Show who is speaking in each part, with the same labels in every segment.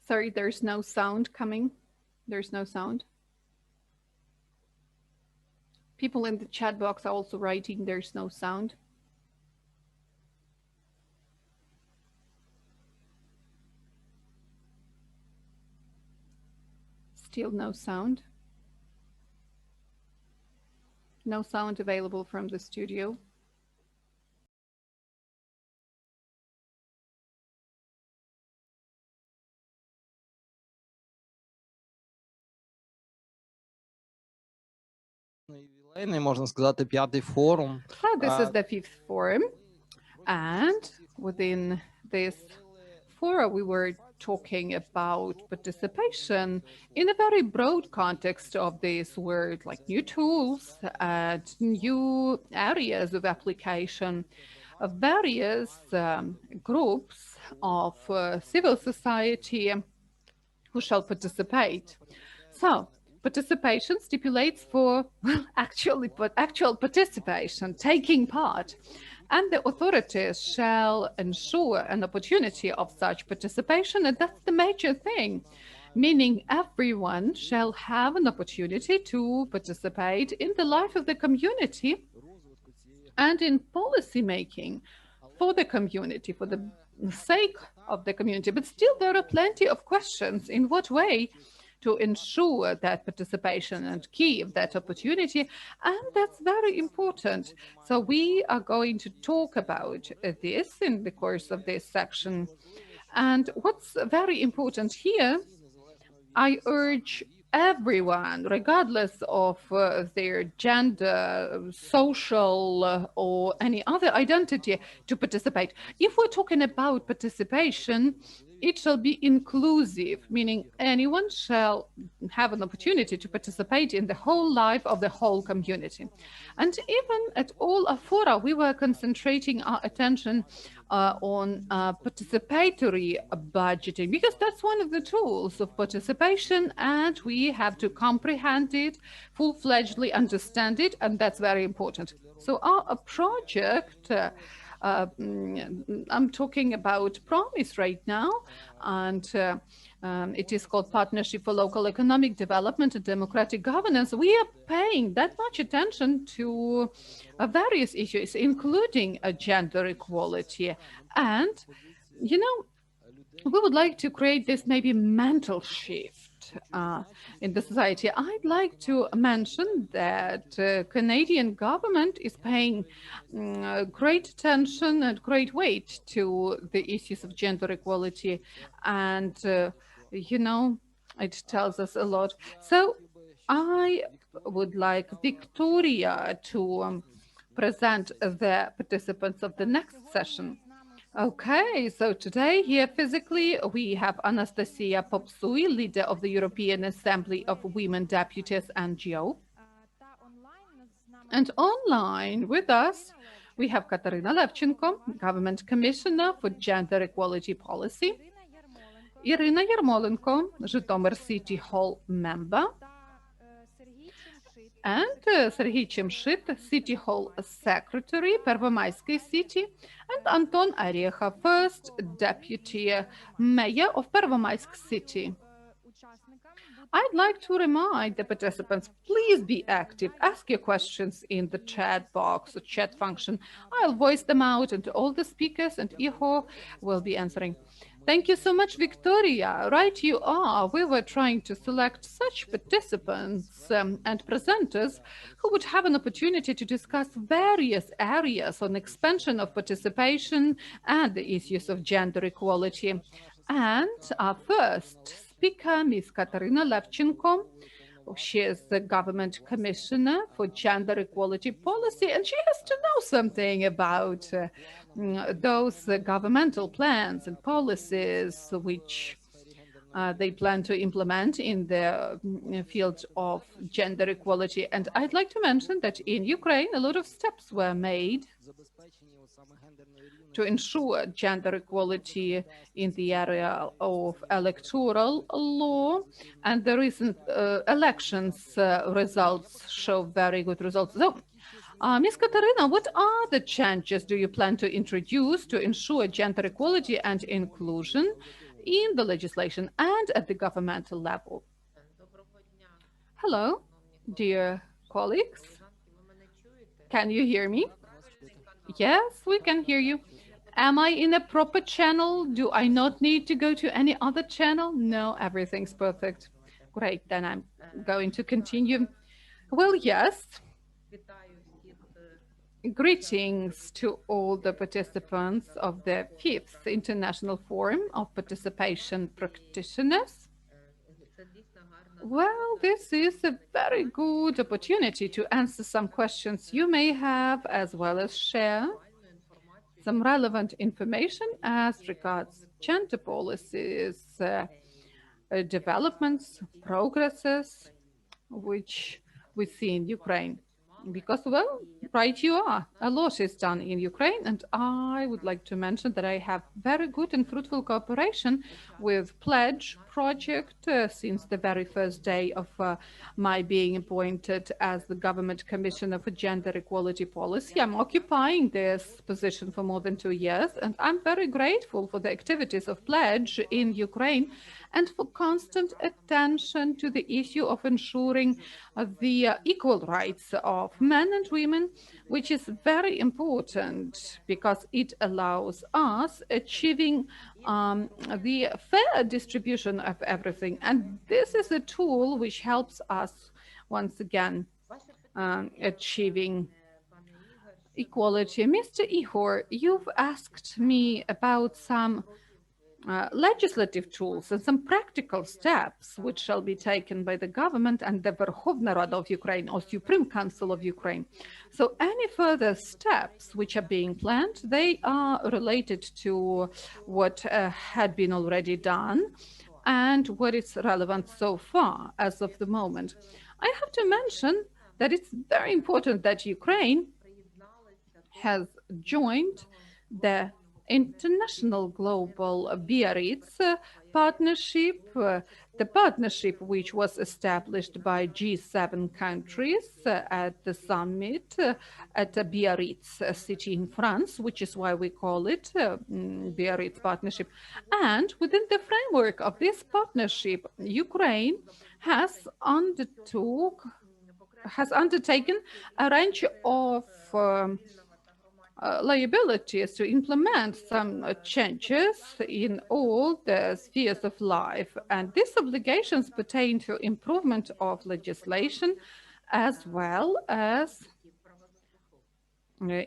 Speaker 1: Sorry, there's no sound coming. There's no sound. People in the chat box are also writing there's no sound. Still no sound. No sound available from the studio.
Speaker 2: Можна сказати, п'ятий форум.
Speaker 1: So this is the 5th forum, and within this forum we were talking about participation in a very broad context of this word, like new tools and new areas of application of various groups of civil society who shall participate. So participation stipulates for actual participation, taking part, and the authorities shall ensure an opportunity of such participation, and that's the major thing, meaning everyone shall have an opportunity to participate in the life of the community and in policy making for the community, for the sake of the community. But still, there are plenty of questions. In what way to ensure that participation and keep that opportunity? And that's very important. So we are going to talk about this in the course of this section. And what's very important here, I urge everyone, regardless of their gender, social, or any other identity, to participate. If we're talking about participation, it shall be inclusive, meaning anyone shall have an opportunity to participate in the whole life of the whole community. And even at all our fora, we were concentrating our attention on participatory budgeting, because that's one of the tools of participation, and we have to comprehend it, full-fledgedly understand it, and that's very important. So our project, I'm talking about Promise right now, and it is called Partnership for Local Economic Development and Democratic Governance. We are paying that much attention to various issues, including gender equality. And, you know, we would like to create this maybe mental shift in the society. I'd like to mention that Canadian government is paying great attention and great weight to the issues of gender equality, and you know, it tells us a lot. So I would like Victoria to present the participants of the next session. Okay, so today here physically we have Anastasia Popsui, leader of the European Assembly of Women Deputies NGO. And online with us we have Katarina Levchenko, Government Commissioner for Gender Equality Policy, Irina Yarmolenko, Zhytomyr City Hall member, and Serhiy Chemshit, City Hall Secretary, Pervomaysky City, and Anton Orekhov, First Deputy Mayor of Pervomaysk City. I'd like to remind the participants, please be active, ask your questions in the chat box, the chat function. I'll voice them out, and all the speakers and Iho will be answering. Thank you so much, Victoria. Right you are. We were trying to select such participants and presenters who would have an opportunity to discuss various areas on expansion of participation and the issues of gender equality. And our first speaker, Ms. Katarina Levchenko. She is the Government Commissioner for Gender Equality Policy, and she has to know something about those governmental plans and policies which they plan to implement in the field of gender equality. And I'd like to mention that in Ukraine, a lot of steps were made to ensure gender equality in the area of electoral law, and the recent elections results show very good results. So, Ms. Katarina, what are the changes do you plan to introduce to ensure gender equality and inclusion in the legislation and at the governmental level. Hello, dear colleagues. Can you hear me?
Speaker 2: Вас чути.
Speaker 1: Yes, we can hear you. Am I in a proper channel? Do I not need to go to any other channel? No, everything's perfect. Great, then I'm going to continue. Well, yes, greetings to all the participants of the fifth International Forum of Participation Practitioners. Well, this is a very good opportunity to answer some questions you may have, as well as share some relevant information as regards gender policies, developments, progresses, which we see in Ukraine. Because, well, right you are. A lot is done in Ukraine, and I would like to mention that I have very good and fruitful cooperation with Pledge Project since the very first day of my being appointed as the Government Commissioner for Gender Equality Policy. I'm occupying this position for more than 2 years, and I'm very grateful for the activities of Pledge in Ukraine and for constant attention to the issue of ensuring the equal rights of men and women, which is very important because it allows us achieving the fair distribution of everything. And this is a tool which helps us once again achieving equality. Mr. Ihor, you've asked me about some legislative tools and some practical steps which shall be taken by the government and the Verkhovna Rada of Ukraine or Supreme Council of Ukraine. So any further steps which are being planned, they are related to what had been already done and what is relevant so far as of the moment. I have to mention that it's very important that Ukraine has joined the international global Biarritz partnership, the partnership which was established by G7 countries at the summit at Biarritz city in France, which is why we call it Biarritz partnership. And within the framework of this partnership, Ukraine has undertaken a range of liabilities to implement some changes in all the spheres of life. And these obligations pertain to improvement of legislation as well as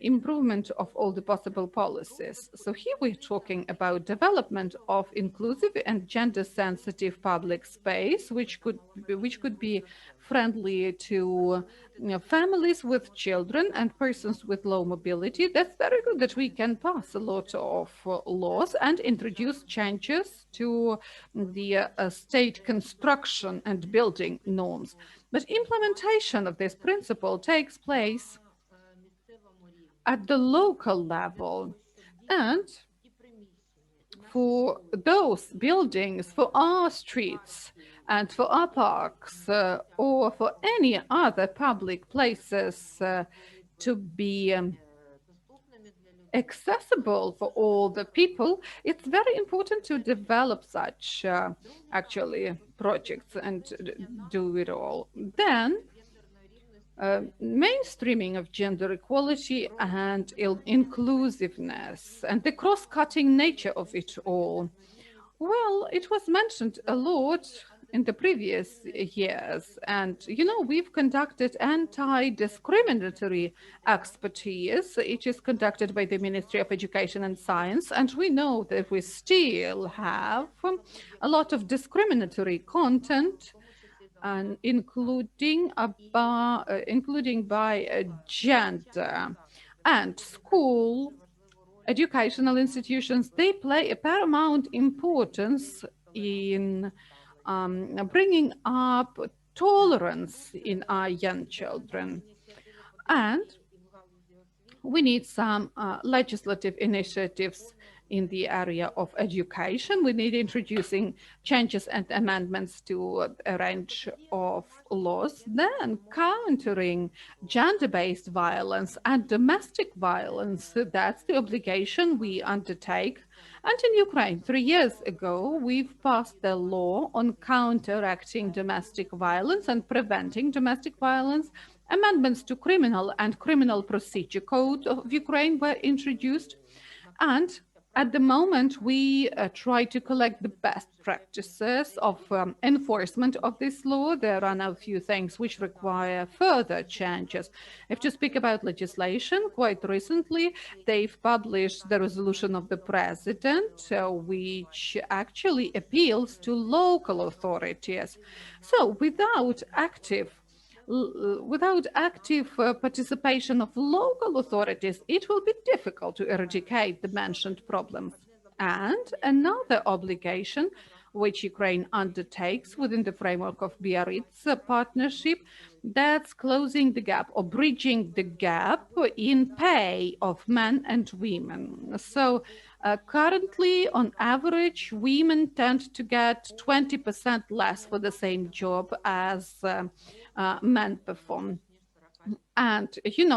Speaker 1: improvement of all the possible policies. So here we're talking about development of inclusive and gender-sensitive public space, which could be friendly to families with children and persons with low mobility. That's very good that we can pass a lot of laws and introduce changes to the state construction and building norms. But implementation of this principle takes place at the local level. And for those buildings, for our streets and for our parks or for any other public places to be accessible for all the people, it's very important to develop such actually projects and do it all. Then mainstreaming of gender equality and inclusiveness and the cross-cutting nature of it all. Well, it was mentioned a lot in the previous years, and we've conducted anti-discriminatory expertise. It is conducted by the Ministry of Education and Science, and we know that we still have a lot of discriminatory content, and including by gender. And school educational institutions, they play a paramount importance in bringing up tolerance in our young children. And we need some legislative initiatives In the area of education, we need introducing changes and amendments to a range of laws, then countering gender-based violence and domestic violence. That's the obligation we undertake. And in Ukraine, 3 years ago, we've passed the law on counteracting domestic violence and preventing domestic violence. Amendments to criminal and criminal procedure code of Ukraine were introduced, and at the moment, we try to collect the best practices of enforcement of this law. There are now a few things which require further changes. If to speak about legislation, quite recently, they've published the resolution of the president, which actually appeals to local authorities. So without active participation of local authorities, it will be difficult to eradicate the mentioned problems. And another obligation which Ukraine undertakes within the framework of Biarritz partnership, that's closing the gap or bridging the gap in pay of men and women. So currently, on average, women tend to get 20% less for the same job as men perform. And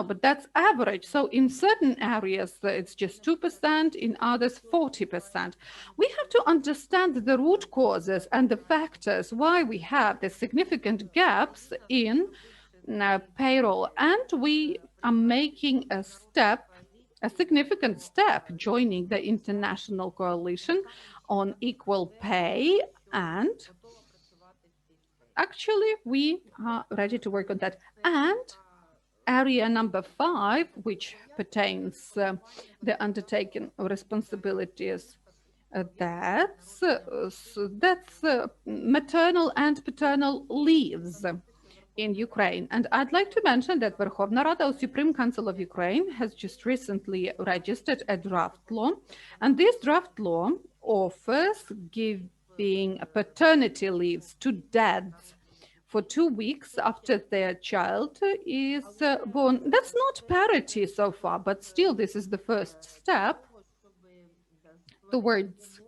Speaker 1: but that's average. So in certain areas, it's just 2%, in others, 40%. We have to understand the root causes and the factors why we have the significant gaps in payroll. And we are making a significant step, joining the International Coalition on Equal Pay. And actually, we are ready to work on that. And area number 5, which pertains the undertaking responsibilities, that's maternal and paternal leaves in Ukraine. And I'd like to mention that Verkhovna Rada, or Supreme Council of Ukraine, has just recently registered a draft law. And this draft law offers giving paternity leaves to dads for 2 weeks after their child is born. That's not parity so far, but still, this is the first step towards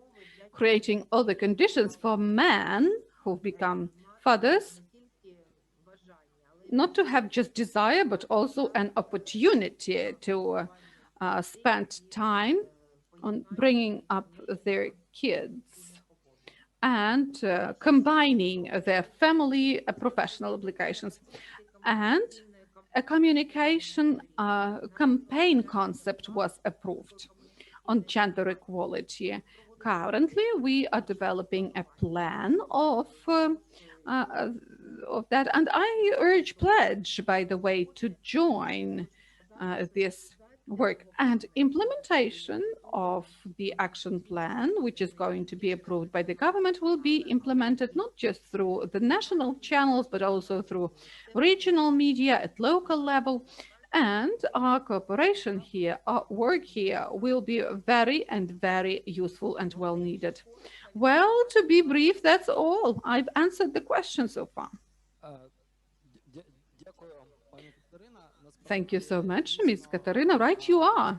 Speaker 1: creating all the conditions for men who've become fathers not to have just desire, but also an opportunity to spend time on bringing up their kids and combining their family professional obligations. And a communication campaign concept was approved on gender equality. Currently, we are developing a plan of that, and I urge pledge, by the way, to join this work. And implementation of the action plan, which is going to be approved by the government, will be implemented not just through the national channels, but also through regional media at local level. And our cooperation here, our work here, will be very and very useful and well needed. Well, to be brief, that's all. I've answered the question so far.
Speaker 2: Дякую, пані Катерина.
Speaker 1: Thank you
Speaker 2: Насправді,
Speaker 1: so much,
Speaker 2: дійсно,
Speaker 1: Ms. Katarina. Right, you are.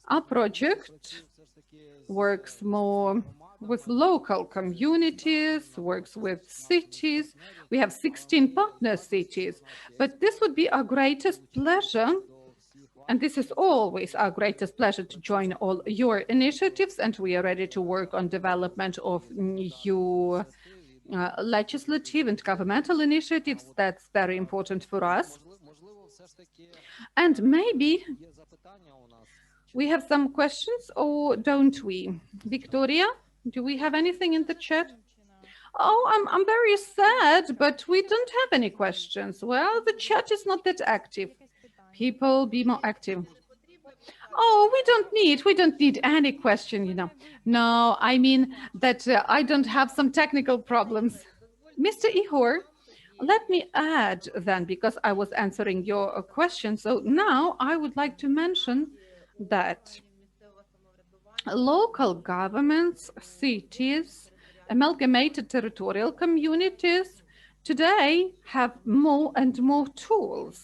Speaker 1: Our project
Speaker 2: все ж таки
Speaker 1: works more with local communities, works with cities. We have 16 partner cities, but this would be our greatest pleasure. And this is always our greatest pleasure to join all your initiatives, and we are ready to work on development of new legislative and governmental initiatives. That's very important for us.
Speaker 2: можливо, все ж таки
Speaker 1: And maybe
Speaker 2: є запитання у нас.
Speaker 1: we have some questions, or don't we? Victoria, do we have anything in the chat? Oh, I'm very sad, but we don't have any questions. Well, the chat is not that active. People, be more active. Oh, we don't need any question. No, I mean that I don't have some technical problems. Mr. Ihor, let me add then, because I was answering your question. So now I would like to mention that local governments, cities, amalgamated territorial communities today have more and more tools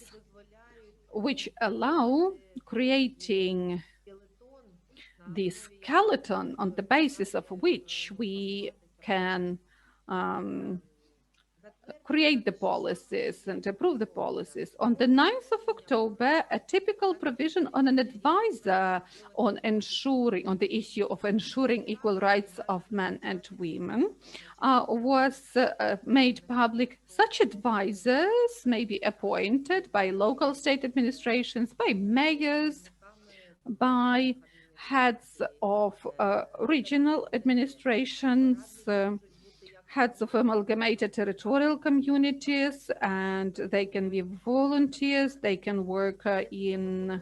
Speaker 1: which allow creating the skeleton on the basis of which we can um, create the policies and approve the policies. On the 9th of October, a typical provision on an advisor on the issue of ensuring equal rights of men and women was made public. Such advisors may be appointed by local state administrations, by mayors, by heads of regional administrations, heads of amalgamated territorial communities, and they can be volunteers. They can work in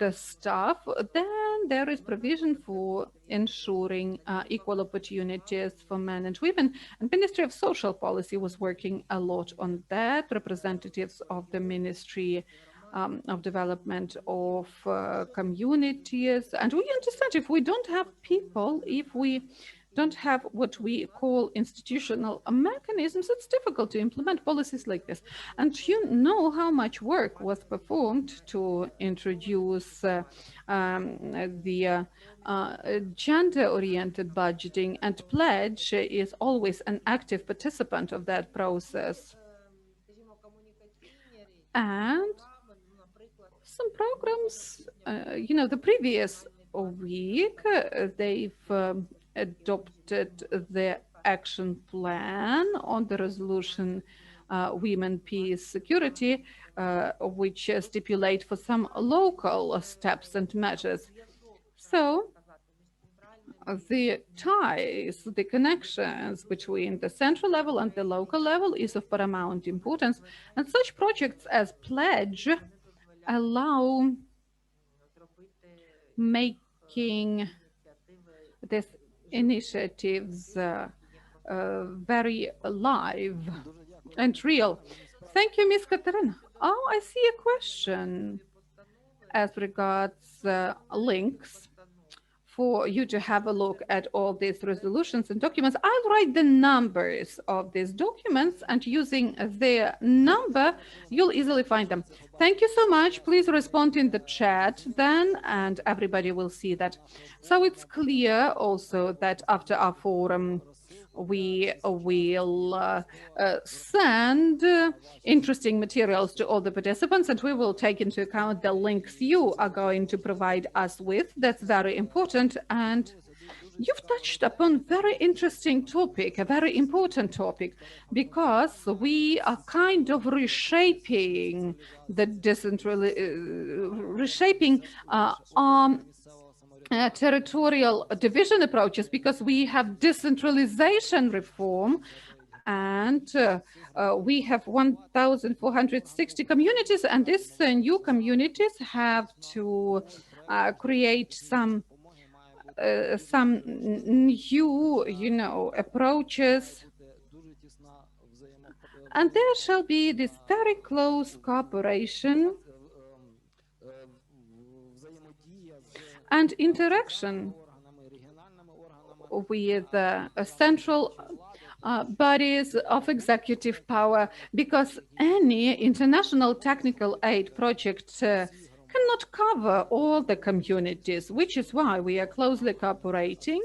Speaker 1: the staff. Then there is provision for ensuring equal opportunities for men and women. And Ministry of Social Policy was working a lot on that. Representatives of the Ministry of Development of Communities. And we understand if we don't have people, if we don't have what we call institutional mechanisms, it's difficult to implement policies like this. And you know how much work was performed to introduce the gender-oriented budgeting, and Pledge is always an active participant of that process. And some programs, the previous week, they've adopted the action plan on the resolution Women, Peace, Security, which stipulate for some local steps and measures. So the ties, the connections between the central level and the local level is of paramount importance. And such projects as Pledge allow making these initiatives very alive and real. Thank you, Ms. Katerina. Oh, I see a question as regards links for you to have a look at all these resolutions and documents. I'll write the numbers of these documents, and using their number, you'll easily find them. Thank you so much. Please respond in the chat then, and everybody will see that. So it's clear also that after our forum, we will send interesting materials to all the participants, and we will take into account the links you are going to provide us with. That's very important. And you've touched upon very interesting topic, a very important topic, because we are kind of reshaping reshaping territorial division approaches, because we have decentralization reform, and we have 1,460 communities, and these new communities have to create some new, approaches, and there shall be this very close cooperation and interaction with central bodies of executive power, because any international technical aid project cannot cover all the communities, which is why we are closely cooperating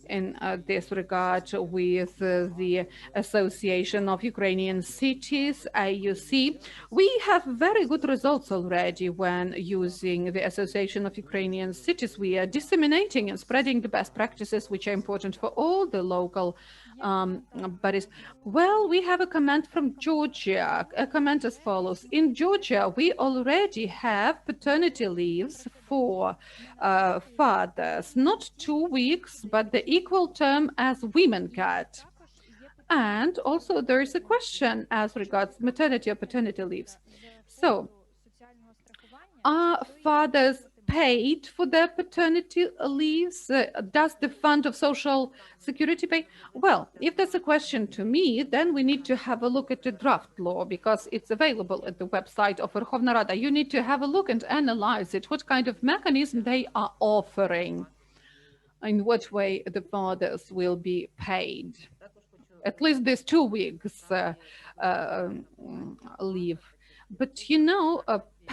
Speaker 1: in this regard with the Association of Ukrainian Cities, AUC. We have very good results already when using the Association of Ukrainian Cities. We are disseminating and spreading the best practices which are important for all the local bodies. Well, we have a comment from Georgia, a comment as follows. In Georgia, we already have paternity leaves for fathers, not 2 weeks, but the equal term as women get. And also there is a question as regards maternity or paternity leaves. So, are fathers paid for their paternity leaves? Does the Fund of Social Security pay? Well, if that's a question to me, then we need to have a look at the draft law, because it's available at the website of Verkhovna Rada. You need to have a look and analyze it, what kind of mechanism they are offering, in what way the fathers will be paid. At least this 2 weeks leave. But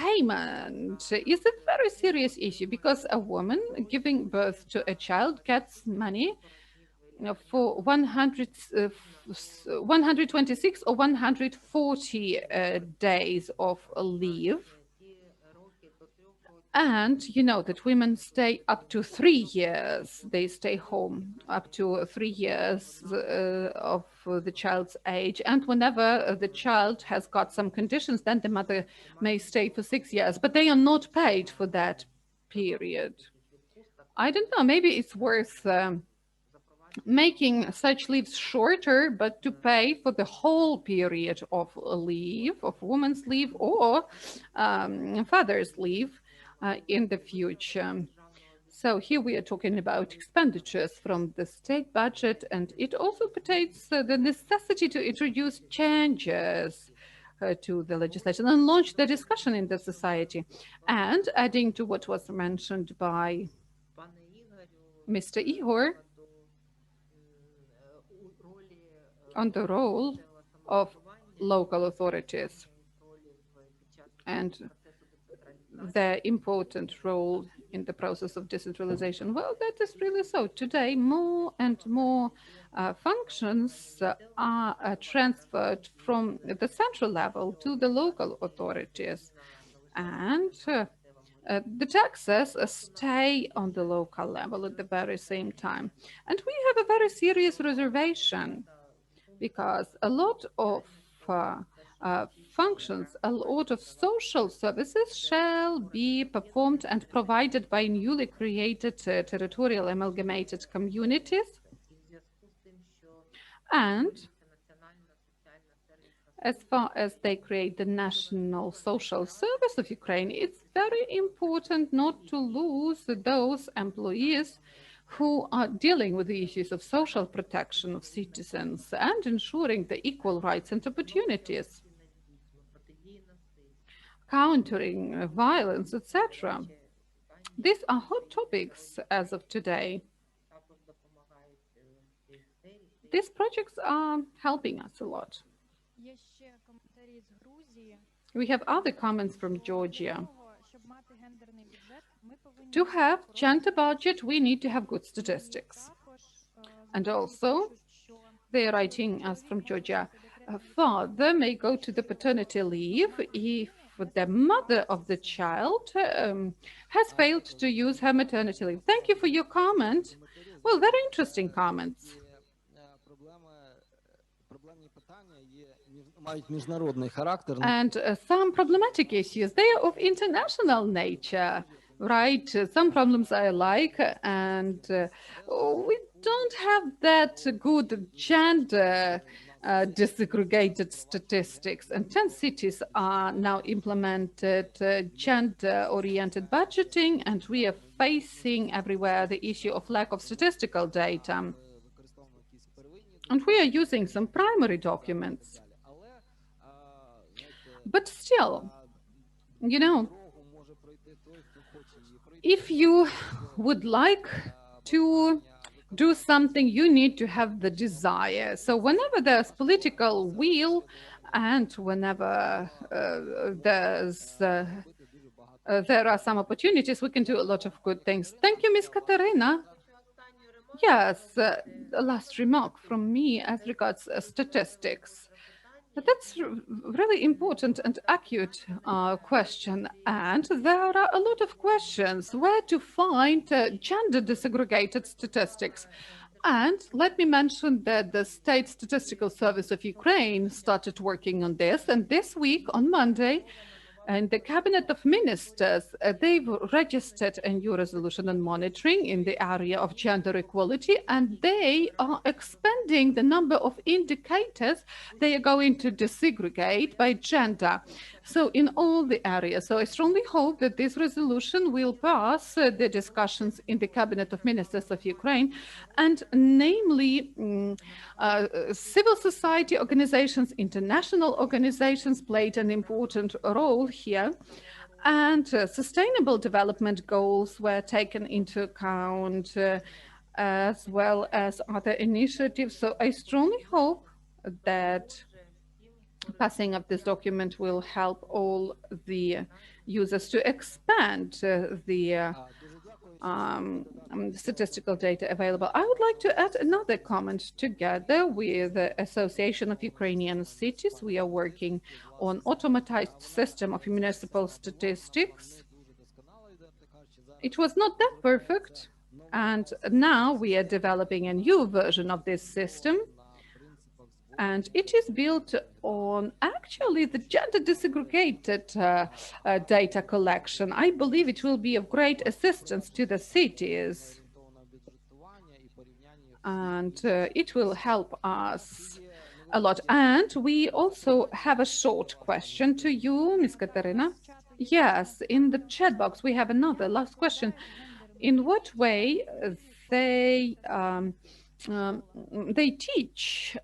Speaker 1: payment is a very serious issue because a woman giving birth to a child gets money for 126 or 140 days of leave. And you know that women stay up to 3 years. They stay home up to 3 years of the child's age. And whenever the child has got some conditions, then the mother may stay for 6 years, but they are not paid for that period. I don't know, maybe it's worth making such leaves shorter, but to pay for the whole period of leave, of woman's leave or father's leave in the future. So here we are talking about expenditures from the state budget, and it also pertains the necessity to introduce changes to the legislation and launch the discussion in the society. And adding to what was mentioned by Mr. Ihor, on the role of local authorities and their important role in the process of decentralization. Well, that is really so. Today, more and more functions are transferred from the central level to the local authorities. And the taxes stay on the local level at the very same time. And we have a very serious reservation because a lot of uh, functions, a lot of social services shall be performed and provided by newly created territorial amalgamated communities. And as far as they create the National Social Service of Ukraine, it's very important not to lose those employees who are dealing with the issues of social protection of citizens and ensuring the equal rights and opportunities, countering violence, etc. These are hot topics as of today. These projects are helping us a lot.
Speaker 3: Є ще коментарі з Грузії.
Speaker 1: We have other comments from Georgia.
Speaker 3: Того, щоб мати гендерний бюджет, ми повинні
Speaker 1: To have
Speaker 3: про
Speaker 1: gender budget, we need to have good statistics.
Speaker 3: також
Speaker 1: And also,
Speaker 3: що
Speaker 1: they are writing us from Georgia. A father may go to the paternity leave if the mother of the child has failed to use her maternity leave. Thank you for your comment. Well, very interesting comments.
Speaker 2: Проблемні питання мають міжнародний характер.
Speaker 1: And some problematic issues, they are of international nature, right? Some problems I like, and we don't have that good gender disaggregated statistics. And 10 cities are now implemented gender-oriented budgeting, and we are facing everywhere the issue of lack of statistical data. And we are using some primary documents. But still, you know, if you would like to do something, you need to have the desire. So whenever there's political will and whenever there are some opportunities, we can do a lot of good things. Thank you, Miss Katerina. Yes, last remark from me as regards statistics. That's really important and acute question. And there are a lot of questions where to find gender disaggregated statistics. And let me mention that the State Statistical Service of Ukraine started working on this. And this week, on Monday, and the Cabinet of Ministers, they've registered a new resolution on monitoring in the area of gender equality, and they are expanding the number of indicators they are going to disaggregate by gender. So in all the areas. So I strongly hope that this resolution will pass the discussions in the Cabinet of Ministers of Ukraine, and namely civil society organizations, international organizations played an important role here, and sustainable development goals were taken into account as well as other initiatives. So I strongly hope that Passing of this document will help all the users to expand the statistical data available. I would like to add another comment. Together with the Association of Ukrainian Cities, we are working on automatized system of municipal statistics. It was not that perfect, and now we are developing a new version of this system, and it is built on actually the gender disaggregated data collection. I believe it will be of great assistance to the cities, and it will help us a lot. And we also have a short question to you, Ms. Katerina. Yes, in the chat box we have another last question. In what way they um, um, they teach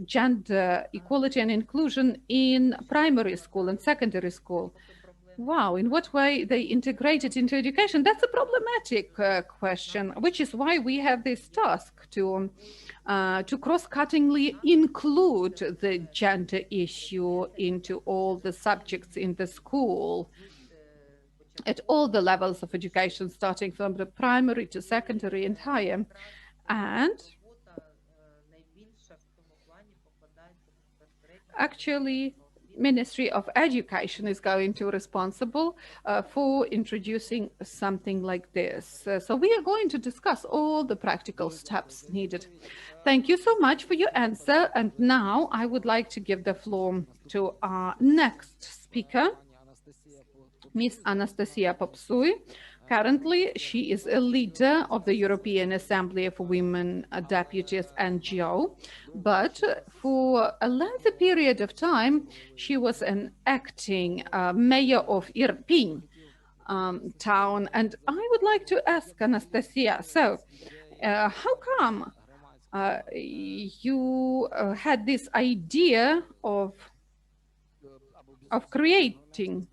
Speaker 1: gender equality and inclusion in primary school and secondary school? Wow, in what way they integrate it into education? That's a problematic question, which is why we have this task to cross-cuttingly include the gender issue into all the subjects in the school at all the levels of education, starting from the primary to secondary and higher. And actually, Ministry of Education is going to be responsible for introducing something like this. So we are going to discuss all the practical steps needed. Thank you so much for your answer. And now I would like to give the floor to our next speaker, Miss Anastasia Popsui. Currently, she is a leader of the European Assembly of Women Deputies NGO, but for a lengthy period of time, she was an acting mayor of Irpin town. And I would like to ask Anastasia, so how come you had this idea of creating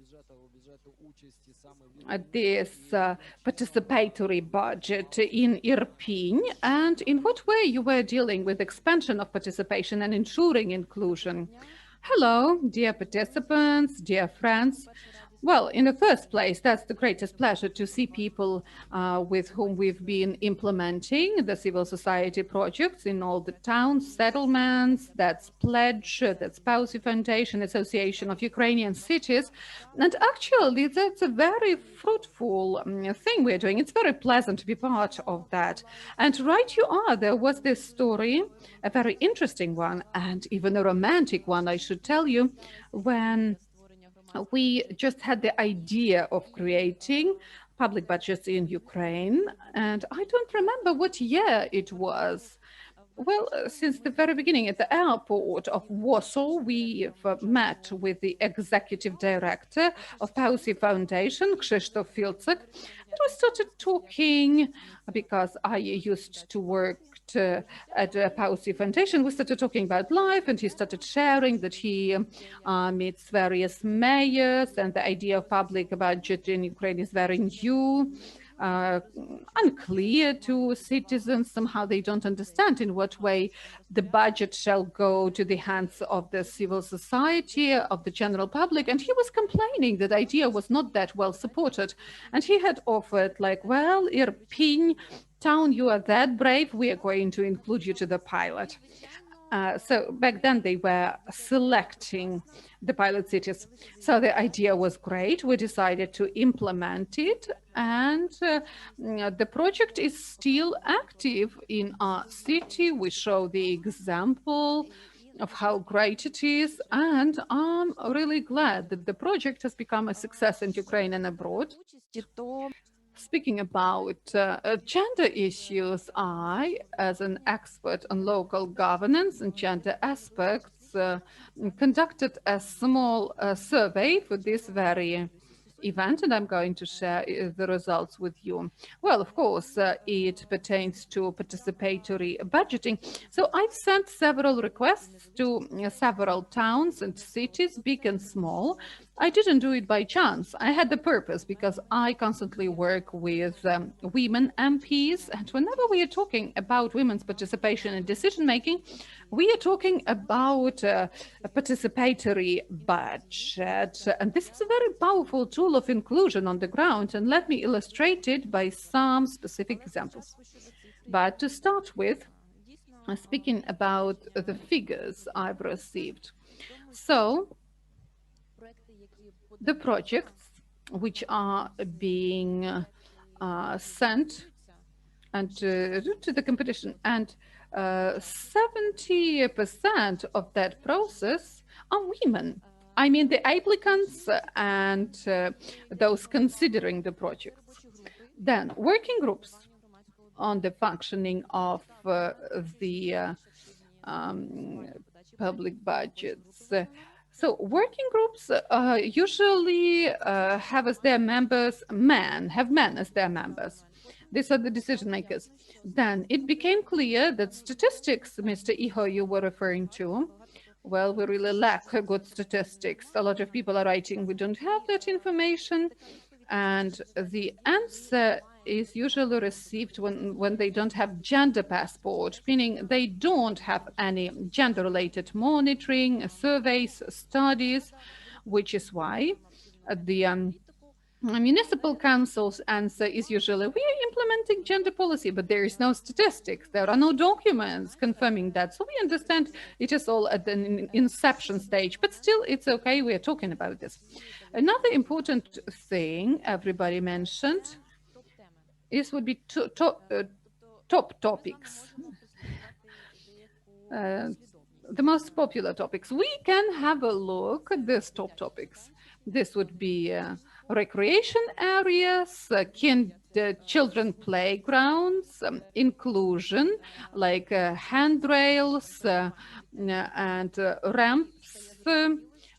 Speaker 1: this participatory budget in Irpin, and in what way you were dealing with expansion of participation and ensuring inclusion? Hello, dear participants, dear friends. Well, in the first place, that's the greatest pleasure to see people with whom we've been implementing the civil society projects in all the towns, settlements. That's Pledge, that's Pausy Foundation, Association of Ukrainian Cities. And actually, that's a very fruitful thing we're doing. It's very pleasant to be part of that. And right you are, there was this story, a very interesting one, and even a romantic one, I should tell you, when we just had the idea of creating public budgets in Ukraine, and I don't remember what year it was. Well, since the very beginning at the airport of Warsaw, we've met with the executive director of Pausy Foundation, Krzysztof Filcek, and we started talking because I used to work at the Pausy Foundation. We started talking about life, and he started sharing that he meets various mayors, and the idea of public budget in Ukraine is very new. Unclear to citizens. Somehow they don't understand in what way the budget shall go to the hands of the civil society, of the general public. And he was complaining that the idea was not that well supported. And he had offered, like, well, Irpin town, you are that brave, we are going to include you to the pilot. So back then they were selecting the pilot cities. So the idea was great. We decided to implement it, and the project is still active in our city. We show the example of how great it is, and I'm really glad that the project has become a success in Ukraine and abroad. Speaking about gender issues, I, as an expert on local governance and gender aspects, conducted a small survey for this very event, and I'm going to share the results with you. Well, of course, it pertains to participatory budgeting. So I've sent several requests to several towns and cities, big and small, I didn't do it by chance. I had the purpose because I constantly work with women MPs. And whenever we are talking about women's participation in decision making, we are talking about a participatory budget. And this is a very powerful tool of inclusion on the ground. And let me illustrate it by some specific examples. But to start with, speaking about the figures I've received. So, the projects which are being sent and to the competition, and 70% of that process are women. I mean, the applicants and those considering the projects. Then, working groups on the functioning of the public budgets. So working groups usually have as their members men as their members. These are the decision makers. Then it became clear that statistics, Mr. Iho, you were referring to, well, we really lack good statistics. A lot of people are writing, we don't have that information. And the answer is usually received when they don't have gender passport, meaning they don't have any gender-related monitoring, surveys, studies, which is why the municipal council's answer is usually, we are implementing gender policy, but there is no statistics. There are no documents confirming that. So we understand it is all at an inception stage, but still it's okay. We are talking about this. Another important thing everybody mentioned would be top topics. The most popular topics. We can have a look at these top topics. This would be recreation areas, children playgrounds, inclusion, like handrails and ramps,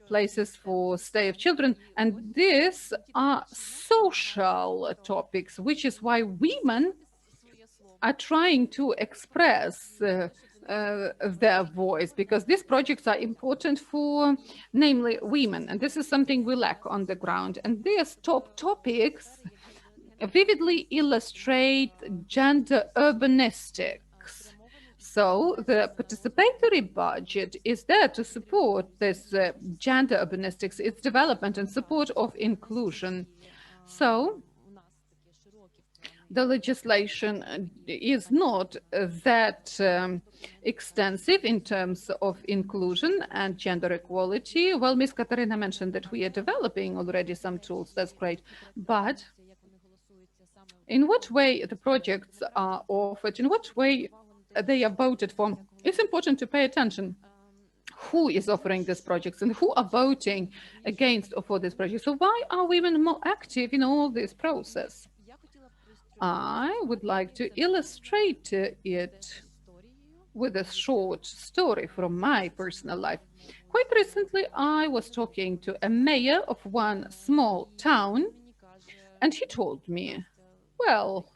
Speaker 1: places for stay of children. And these are social topics, which is why women are trying to express their voice, because these projects are important for, namely, women. And this is something we lack on the ground. And these top topics vividly illustrate gender urbanistics. So the participatory budget is there to support this gender urbanistics, its development and support of inclusion. So the legislation is not that extensive in terms of inclusion and gender equality. Well, Ms. Katarina mentioned that we are developing already some tools. That's great. But in what way the projects are offered, in what way they are voted for, it's important to pay attention. Who is offering these projects and who are voting against or for this project? So why are women more active in all this process? I would like to illustrate it with a short story from my personal life. Quite recently, I was talking to a mayor of one small town, and he told me, well,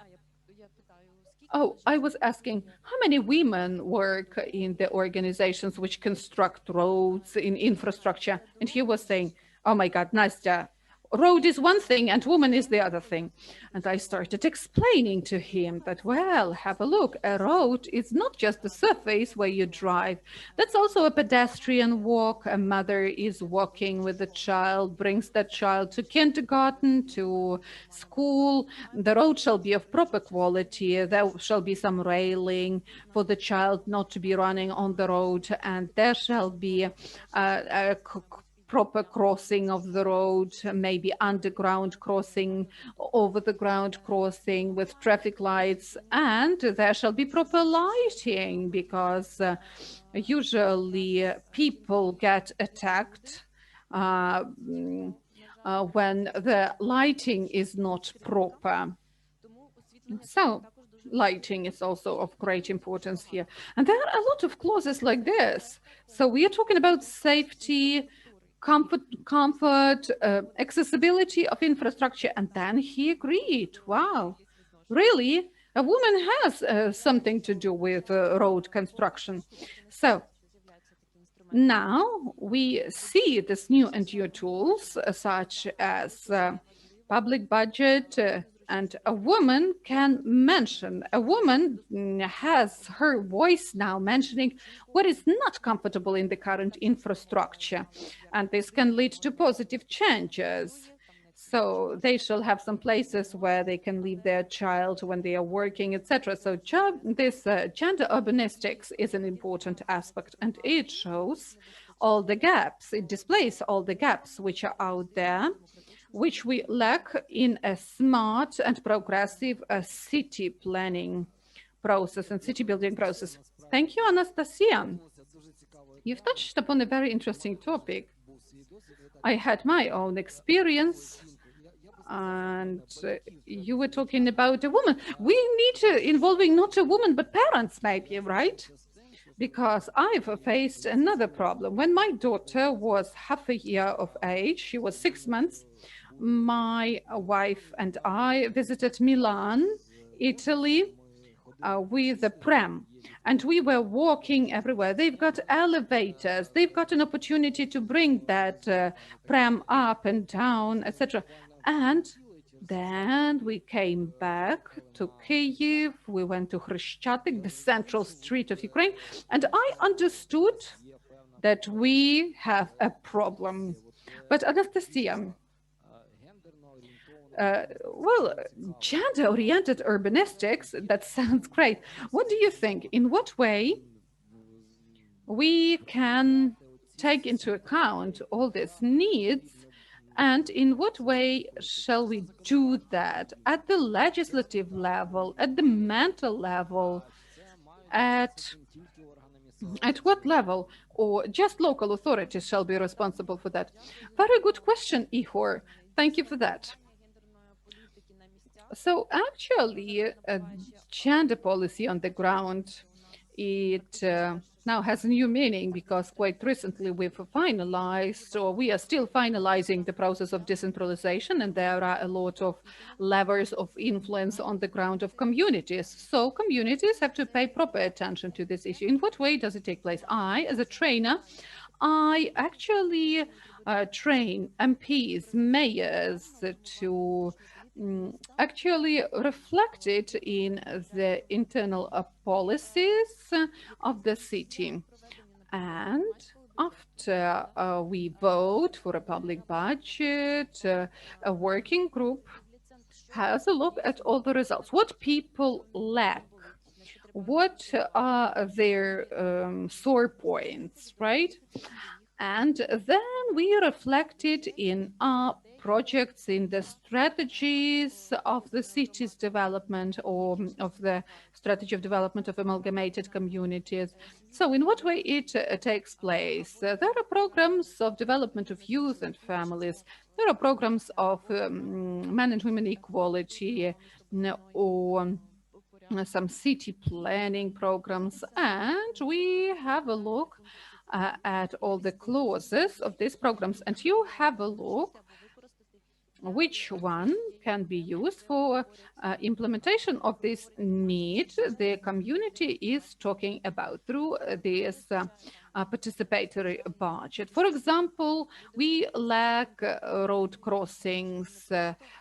Speaker 1: I was asking, how many women work in the organizations which construct roads, in infrastructure? And he was saying, oh my God, Nastya, road is one thing and woman is the other thing. And I started explaining to him that, well, have a look, a road is not just the surface where you drive. That's also a pedestrian walk. A mother is walking with a child, brings that child to kindergarten, to school. The road shall be of proper quality. There shall be some railing for the child not to be running on the road. And there shall be a proper crossing of the road, maybe underground crossing, over the ground crossing with traffic lights, and there shall be proper lighting, because usually people get attacked when the lighting is not proper. So lighting is also of great importance here. And there are a lot of clauses like this. So we are talking about safety, comfort, accessibility of infrastructure. And then he agreed. Wow, really? A woman has something to do with road construction. So Now we see these new and new tools such as public budget, and a woman can mention, a woman has her voice now mentioning what is not comfortable in the current infrastructure, and this can lead to positive changes. So they shall have some places where they can leave their child when they are working, etc. So this gender urbanistics is an important aspect, and it shows all the gaps. It displays all the gaps which are out there, which we lack in a smart and progressive city planning process and city building process. Thank you, Anastasia. You've touched upon a very interesting topic. I had my own experience, and you were talking about a woman. We need to involving not a woman, but parents, maybe, right? Because I've faced another problem. When my daughter was half a year of age, she was 6 months, my wife and I visited Milan, Italy, with a pram. And we were walking everywhere. They've got elevators. They've got an opportunity to bring that pram up and down, etc. And then we came back to Kyiv. We went to Hryshchatyk, the central street of Ukraine. And I understood that we have a problem. But Anastasia, well, gender-oriented urbanistics, that sounds great. What do you think? In what way we can take into account all these needs, and in what way shall we do that at the legislative level, at the mental level, at what level, or just local authorities shall be responsible for that? Very good question, Ihor. Thank you for that. So actually, gender policy on the ground, it now has a new meaning because quite recently we've finalized, or we are still finalizing the process of decentralization, and there are a lot of levers of influence on the ground of communities. So communities have to pay proper attention to this issue. In what way does it take place? I, as a trainer, I actually train MPs, mayors to actually reflected in the internal policies of the city. And after we vote for a public budget, a working group has a look at all the results. What people lack? What are their sore points, right? And then we reflected in our projects, in the strategies of the city's development, or of the strategy of development of amalgamated communities. So in what way it takes place? There are programs of development of youth and families. There are programs of men and women equality, or some city planning programs. And we have a look at all the clauses of these programs, and you have a look which one can be used for implementation of this need the community is talking about through this participatory budget. For example, we lack road crossings,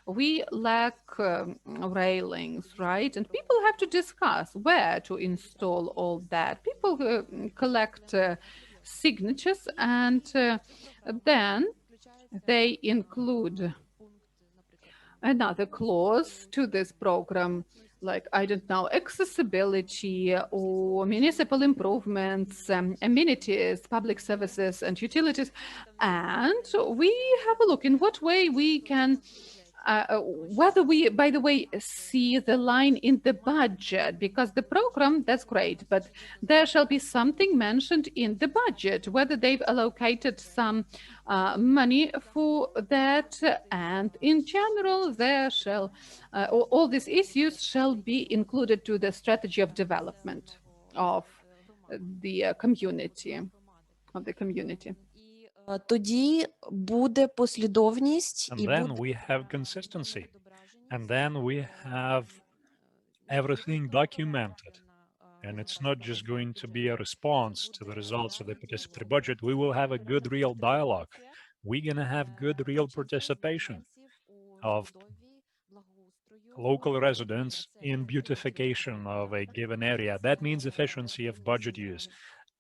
Speaker 1: we lack railings, right? And people have to discuss where to install all that. People collect signatures, and then they include another clause to this program, like, I don't know, accessibility or municipal improvements, amenities, public services and utilities. And we have a look in what way we can whether we, by the way, see the line in the budget, because the program, that's great, but there shall be something mentioned in the budget, whether they've allocated some money for that. And in general, there shall, all these issues shall be included to the strategy of development of the community,
Speaker 4: Тоді буде послідовність
Speaker 5: And
Speaker 4: і
Speaker 5: then
Speaker 4: буде
Speaker 5: we have consistency. And then we have everything documented. And it's not just going to be a response to the results of the participatory budget. We will have a good, real dialogue. We're going to have good, real participation of local residents in beautification of a given area. That means efficiency of budget use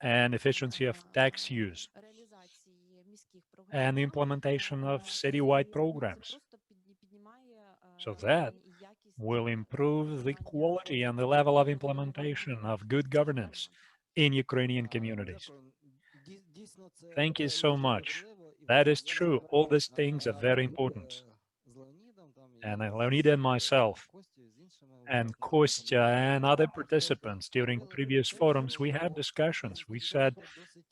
Speaker 5: and efficiency of tax use and implementation of citywide programs. So that will improve the quality and the level of implementation of good governance in Ukrainian communities. Thank you so much. That is true. All these things are very important. And Leonid and myself and Kostya and other participants during previous forums, we had discussions. We said,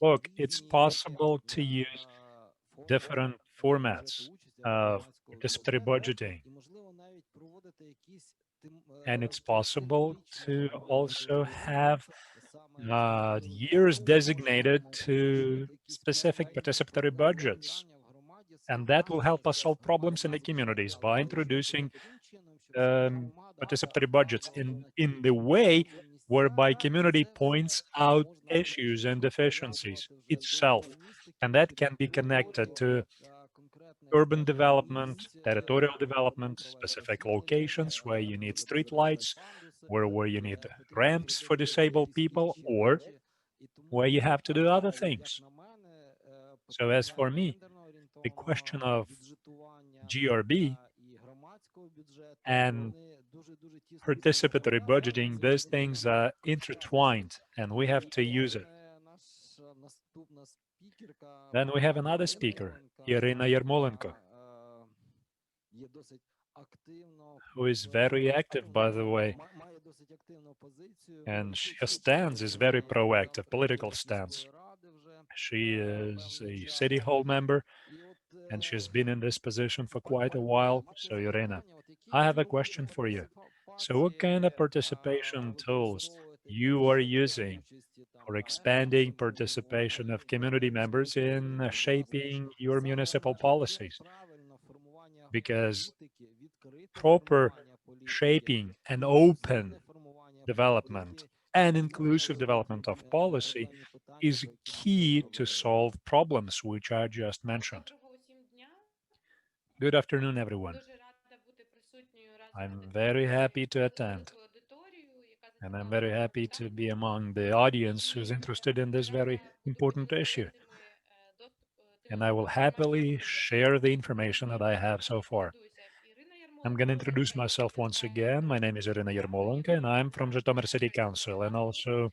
Speaker 5: look, it's possible to use different formats of participatory budgeting. And it's possible to also have years designated to specific participatory budgets. And that will help us solve problems in the communities by introducing participatory budgets in the way whereby community points out issues and deficiencies itself. And that can be connected to urban development, territorial development, specific locations where you need street lights, where you need ramps for disabled people, or where you have to do other things. So as for me, the question of GRB and participatory budgeting, these things are intertwined and we have to use it. Then we have another speaker, Irina Yermolenko, who is very active, by the way, and her stance is very proactive, political stance. She is a city hall member and she's been in this position for quite a while. So, Irina, I have a question for you. So, what kind of participation tools you are using for expanding participation of community members in shaping your municipal policies? Because proper shaping and open development and inclusive development of policy is key to solve problems which I just mentioned. Good afternoon, everyone. I'm very happy to attend, and I'm very happy to be among the audience who's interested in this very important issue. And I will happily share the information that I have so far. I'm going to introduce myself once again. My name is Irina Yermolenko, and I'm from Zhytomyr City Council. And also,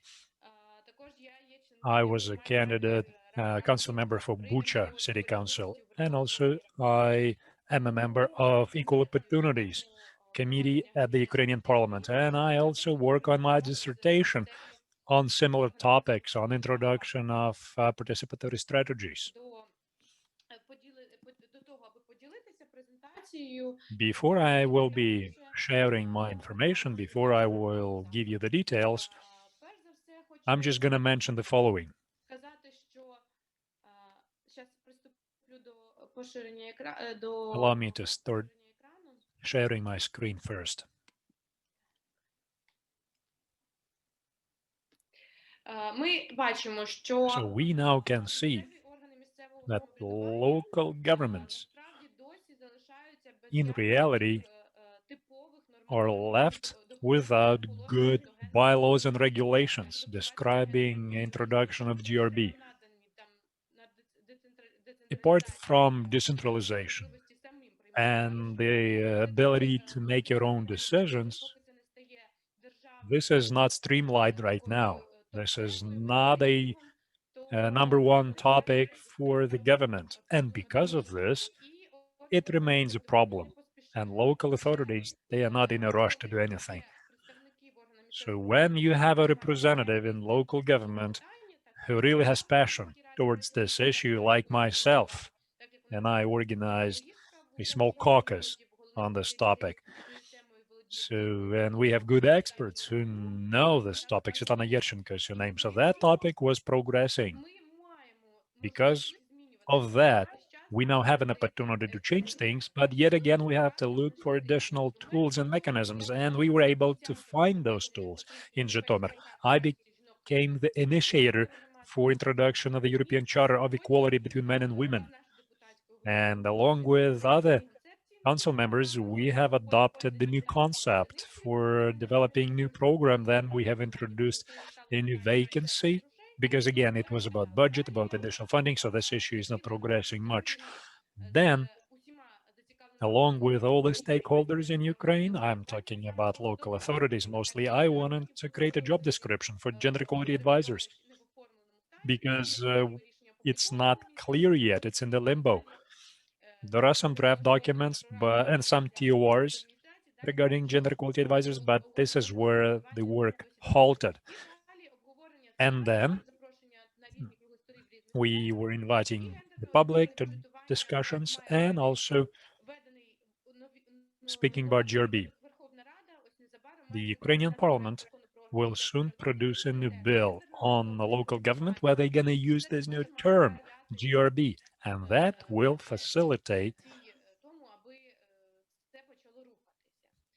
Speaker 5: I was a candidate, council member for Bucha City Council. And also, I am a member of Equal Opportunities Committee at the Ukrainian Parliament. And I also work on my dissertation on similar topics, on introduction of participatory strategies. Before I will be sharing my information, before I will give you the details, I'm just going to mention the following. Allow me to start sharing my screen first. So we now can see that local governments in reality are left without good bylaws and regulations describing introduction of GRB. Apart from decentralization and the ability to make your own decisions, this is not streamlined right now. This is not a number one topic for the government. And because of this, it remains a problem. And local authorities, they are not in a rush to do anything. So when you have a representative in local government who really has passion towards this issue, like myself, and I organized a small caucus on this topic. So, and we have good experts who know this topic. Svetlana Yerchenko is her name. So that topic was progressing. Because of that, We now have an opportunity to change things, but yet again, we have to look for additional tools and mechanisms, and we were able to find those tools in Zhytomyr. I became the initiator for introduction of the European Charter of Equality between men and women. And along with other council members, we have adopted the new concept for developing new program. Then we have introduced a new vacancy because again, it was about budget, about additional funding. So this issue is not progressing much. Then, along with all the stakeholders in Ukraine, I'm talking about local authorities mostly, I wanted to create a job description for gender equality advisors because it's not clear yet. It's in the limbo. There are some draft documents but and some TORs regarding gender equality advisors, but this is where the work halted. And then we were inviting the public to discussions and also speaking about GRB. The Ukrainian parliament will soon produce a new bill on the local government where they're going to use this new term, GRB, and that will facilitate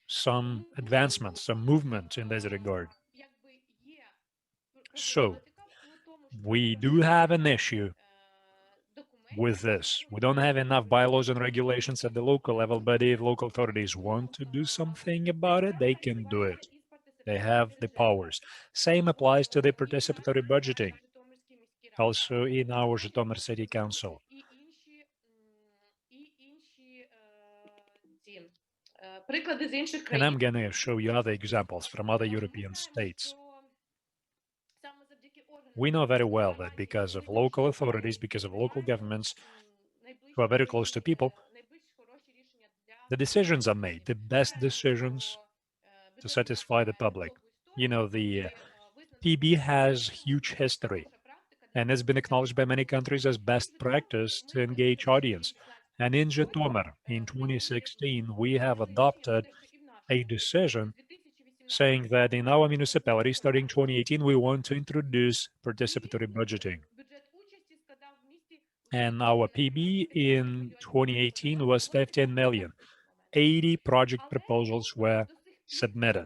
Speaker 5: some advancements, some movement in this regard. So we do have an issue with this. We don't have enough bylaws and regulations at the local level, but if local authorities want to do something about it, they can do it. They have the powers. Same applies to the participatory budgeting, also in our Zhytomyr City Council. And I'm going to show you other examples from other European states. We know very well that because of local authorities, because of local governments who are very close to people, the decisions are made, the best decisions to satisfy the public. You know, the PB has huge history and has been acknowledged by many countries as best practice to engage audience. And in Zhytomyr, in 2016, we have adopted a decision saying that in our municipality, starting 2018, we want to introduce participatory budgeting. And our PB in 2018 was 15 million. 80 project proposals were submitted.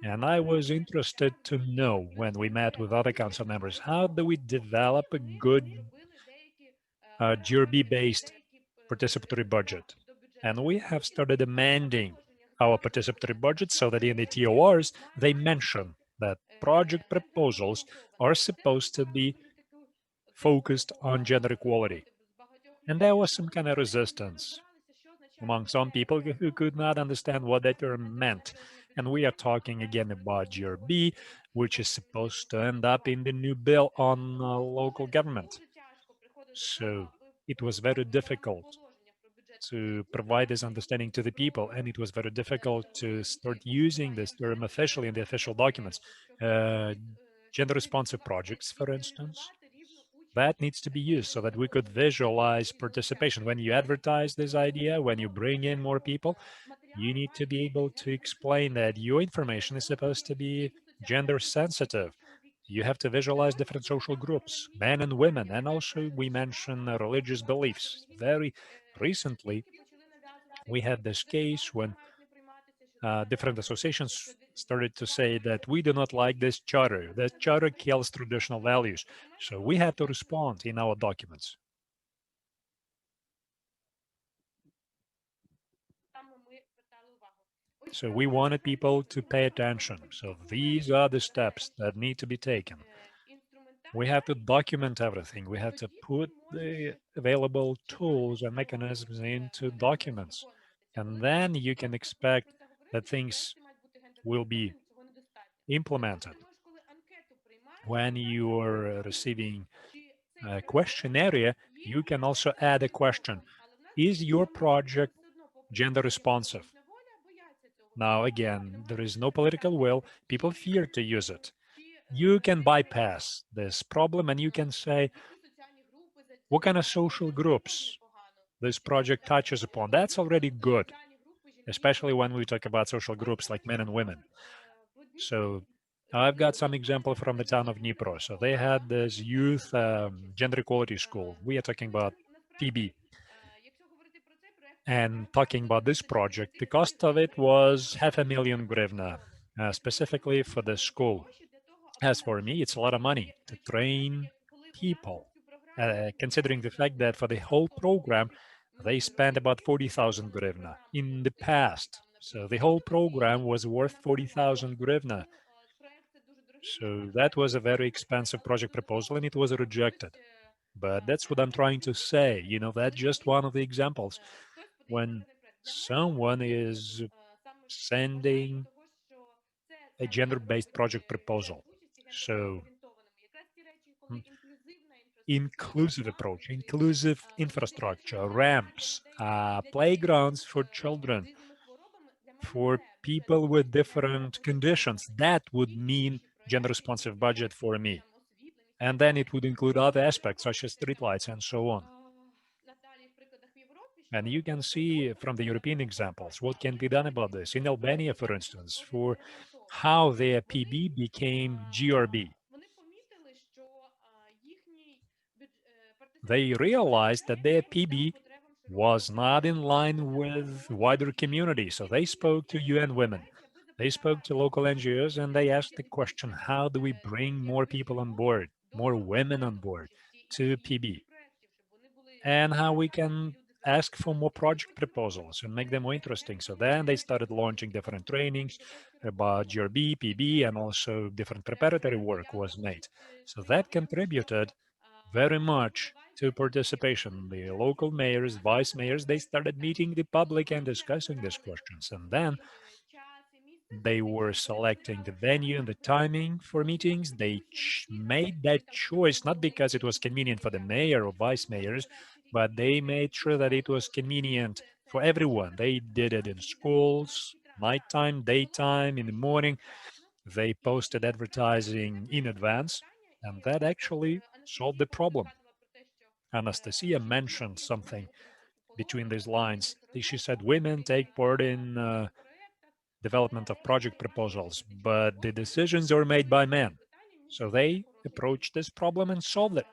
Speaker 5: And I was interested to know when we met with other council members, how do we develop a good GRB-based participatory budget? And we have started amending our participatory budget so that in the TORs, they mention that project proposals are supposed to be focused on gender equality. And there was some kind of resistance among some people who could not understand what that term meant. And we are talking again about GRB, which is supposed to end up in the new bill on local government. So it was very difficult to provide this understanding to the people, and it was very difficult to start using this term officially in the official documents. Gender responsive projects, for instance, that needs to be used so that we could visualize participation. When you advertise this idea, when you bring in more people, you need to be able to explain that your information is supposed to be gender sensitive. You have to visualize different social groups, men and women, and also we mention religious beliefs. Very recently, we had this case when different associations started to say that we do not like this charter. The charter kills traditional values. So we had to respond in our documents. So we wanted people to pay attention. So these are the steps that need to be taken. We have to document everything. We have to put the available tools and mechanisms into documents. And then you can expect that things will be implemented. When you are receiving a questionnaire, you can also add a question. Is your project gender responsive? Now, again, there is no political will. People fear to use it. You can bypass this problem and you can say, what kind of social groups this project touches upon? That's already good, especially when we talk about social groups like men and women. So I've got some example from the town of Dnipro. So they had this youth gender equality school. We are talking about PB. And talking about this project, the cost of it was 500,000 grivna, specifically for the school. As for me, it's a lot of money to train people, considering the fact that for the whole program, they spent about 40,000 grivna in the past. So the whole program was worth 40,000 grivna. So that was a very expensive project proposal and it was rejected. But that's what I'm trying to say. That's just one of the examples. When someone is sending a gender-based project proposal, so inclusive approach, inclusive infrastructure, ramps, playgrounds for children, for people with different conditions, that would mean gender-responsive budget for me. And then it would include other aspects such as streetlights and so on. And you can see from the European examples what can be done about this. In Albania, for instance, for how their PB became GRB. They realized that their PB was not in line with wider community. So they spoke to UN Women. They spoke to local NGOs and they asked the question, how do we bring more people on board, more women on board to PB? And how we can ask for more project proposals and make them more interesting. So then they started launching different trainings about GRB, PB, and also different preparatory work was made. So that contributed very much to participation. The local mayors, vice mayors, they started meeting the public and discussing these questions. And then they were selecting the venue and the timing for meetings. They made that choice not because it was convenient for the mayor or vice mayors, but they made sure that it was convenient for everyone. They did it in schools, nighttime, daytime, in the morning. They posted advertising in advance, and that actually solved the problem. Anastasia mentioned something between these lines. She said women take part in development of project proposals, but the decisions are made by men. So they approached this problem and solved it.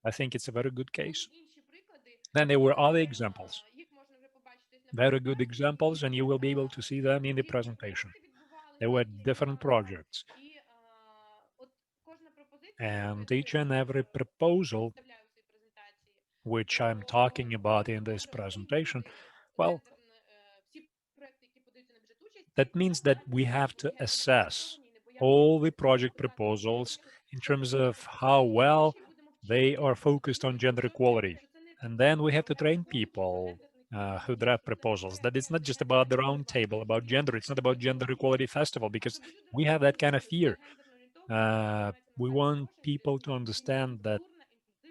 Speaker 5: I think it's a very good case. Then there were other examples, very good examples, and you will be able to see them in the presentation. There were different projects, and each and every proposal which I'm talking about in this presentation, well, that means that we have to assess all the project proposals in terms of how well they are focused on gender equality. And then we have to train people who draft proposals that it's not just about the round table, about gender. It's not about gender equality festival because we have that kind of fear. We want people to understand that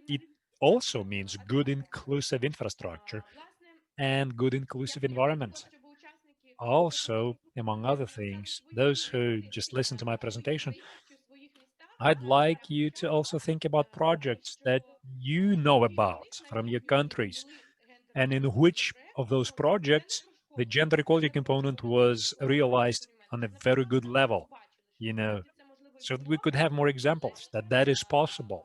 Speaker 5: it also means good inclusive infrastructure and good inclusive environment. Also, among other things, those who just listen to my presentation, I'd like you to also think about projects that you know about from your countries and in which of those projects the gender equality component was realized on a very good level, you know, so that we could have more examples that that is possible.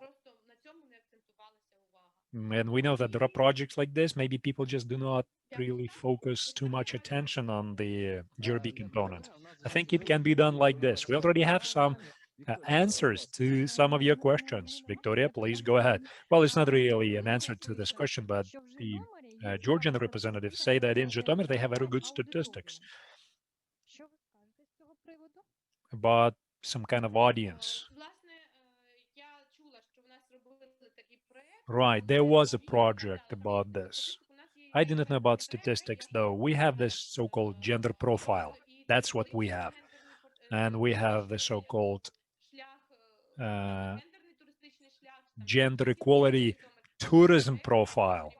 Speaker 5: And we know that there are projects like this. Maybe people just do not really focus too much attention on the GRB component. I think it can be done like this. We already have some answers to some of your questions. Victoria, please go ahead. Well, it's not really an answer to this question, but the Georgian representatives say that in Zhytomyr they have very good statistics about some kind of audience. Right, there was a project about this. I didn't know about statistics though. We have this so-called gender profile. That's what we have. And we have the so-called uh, gender equality tourism profile.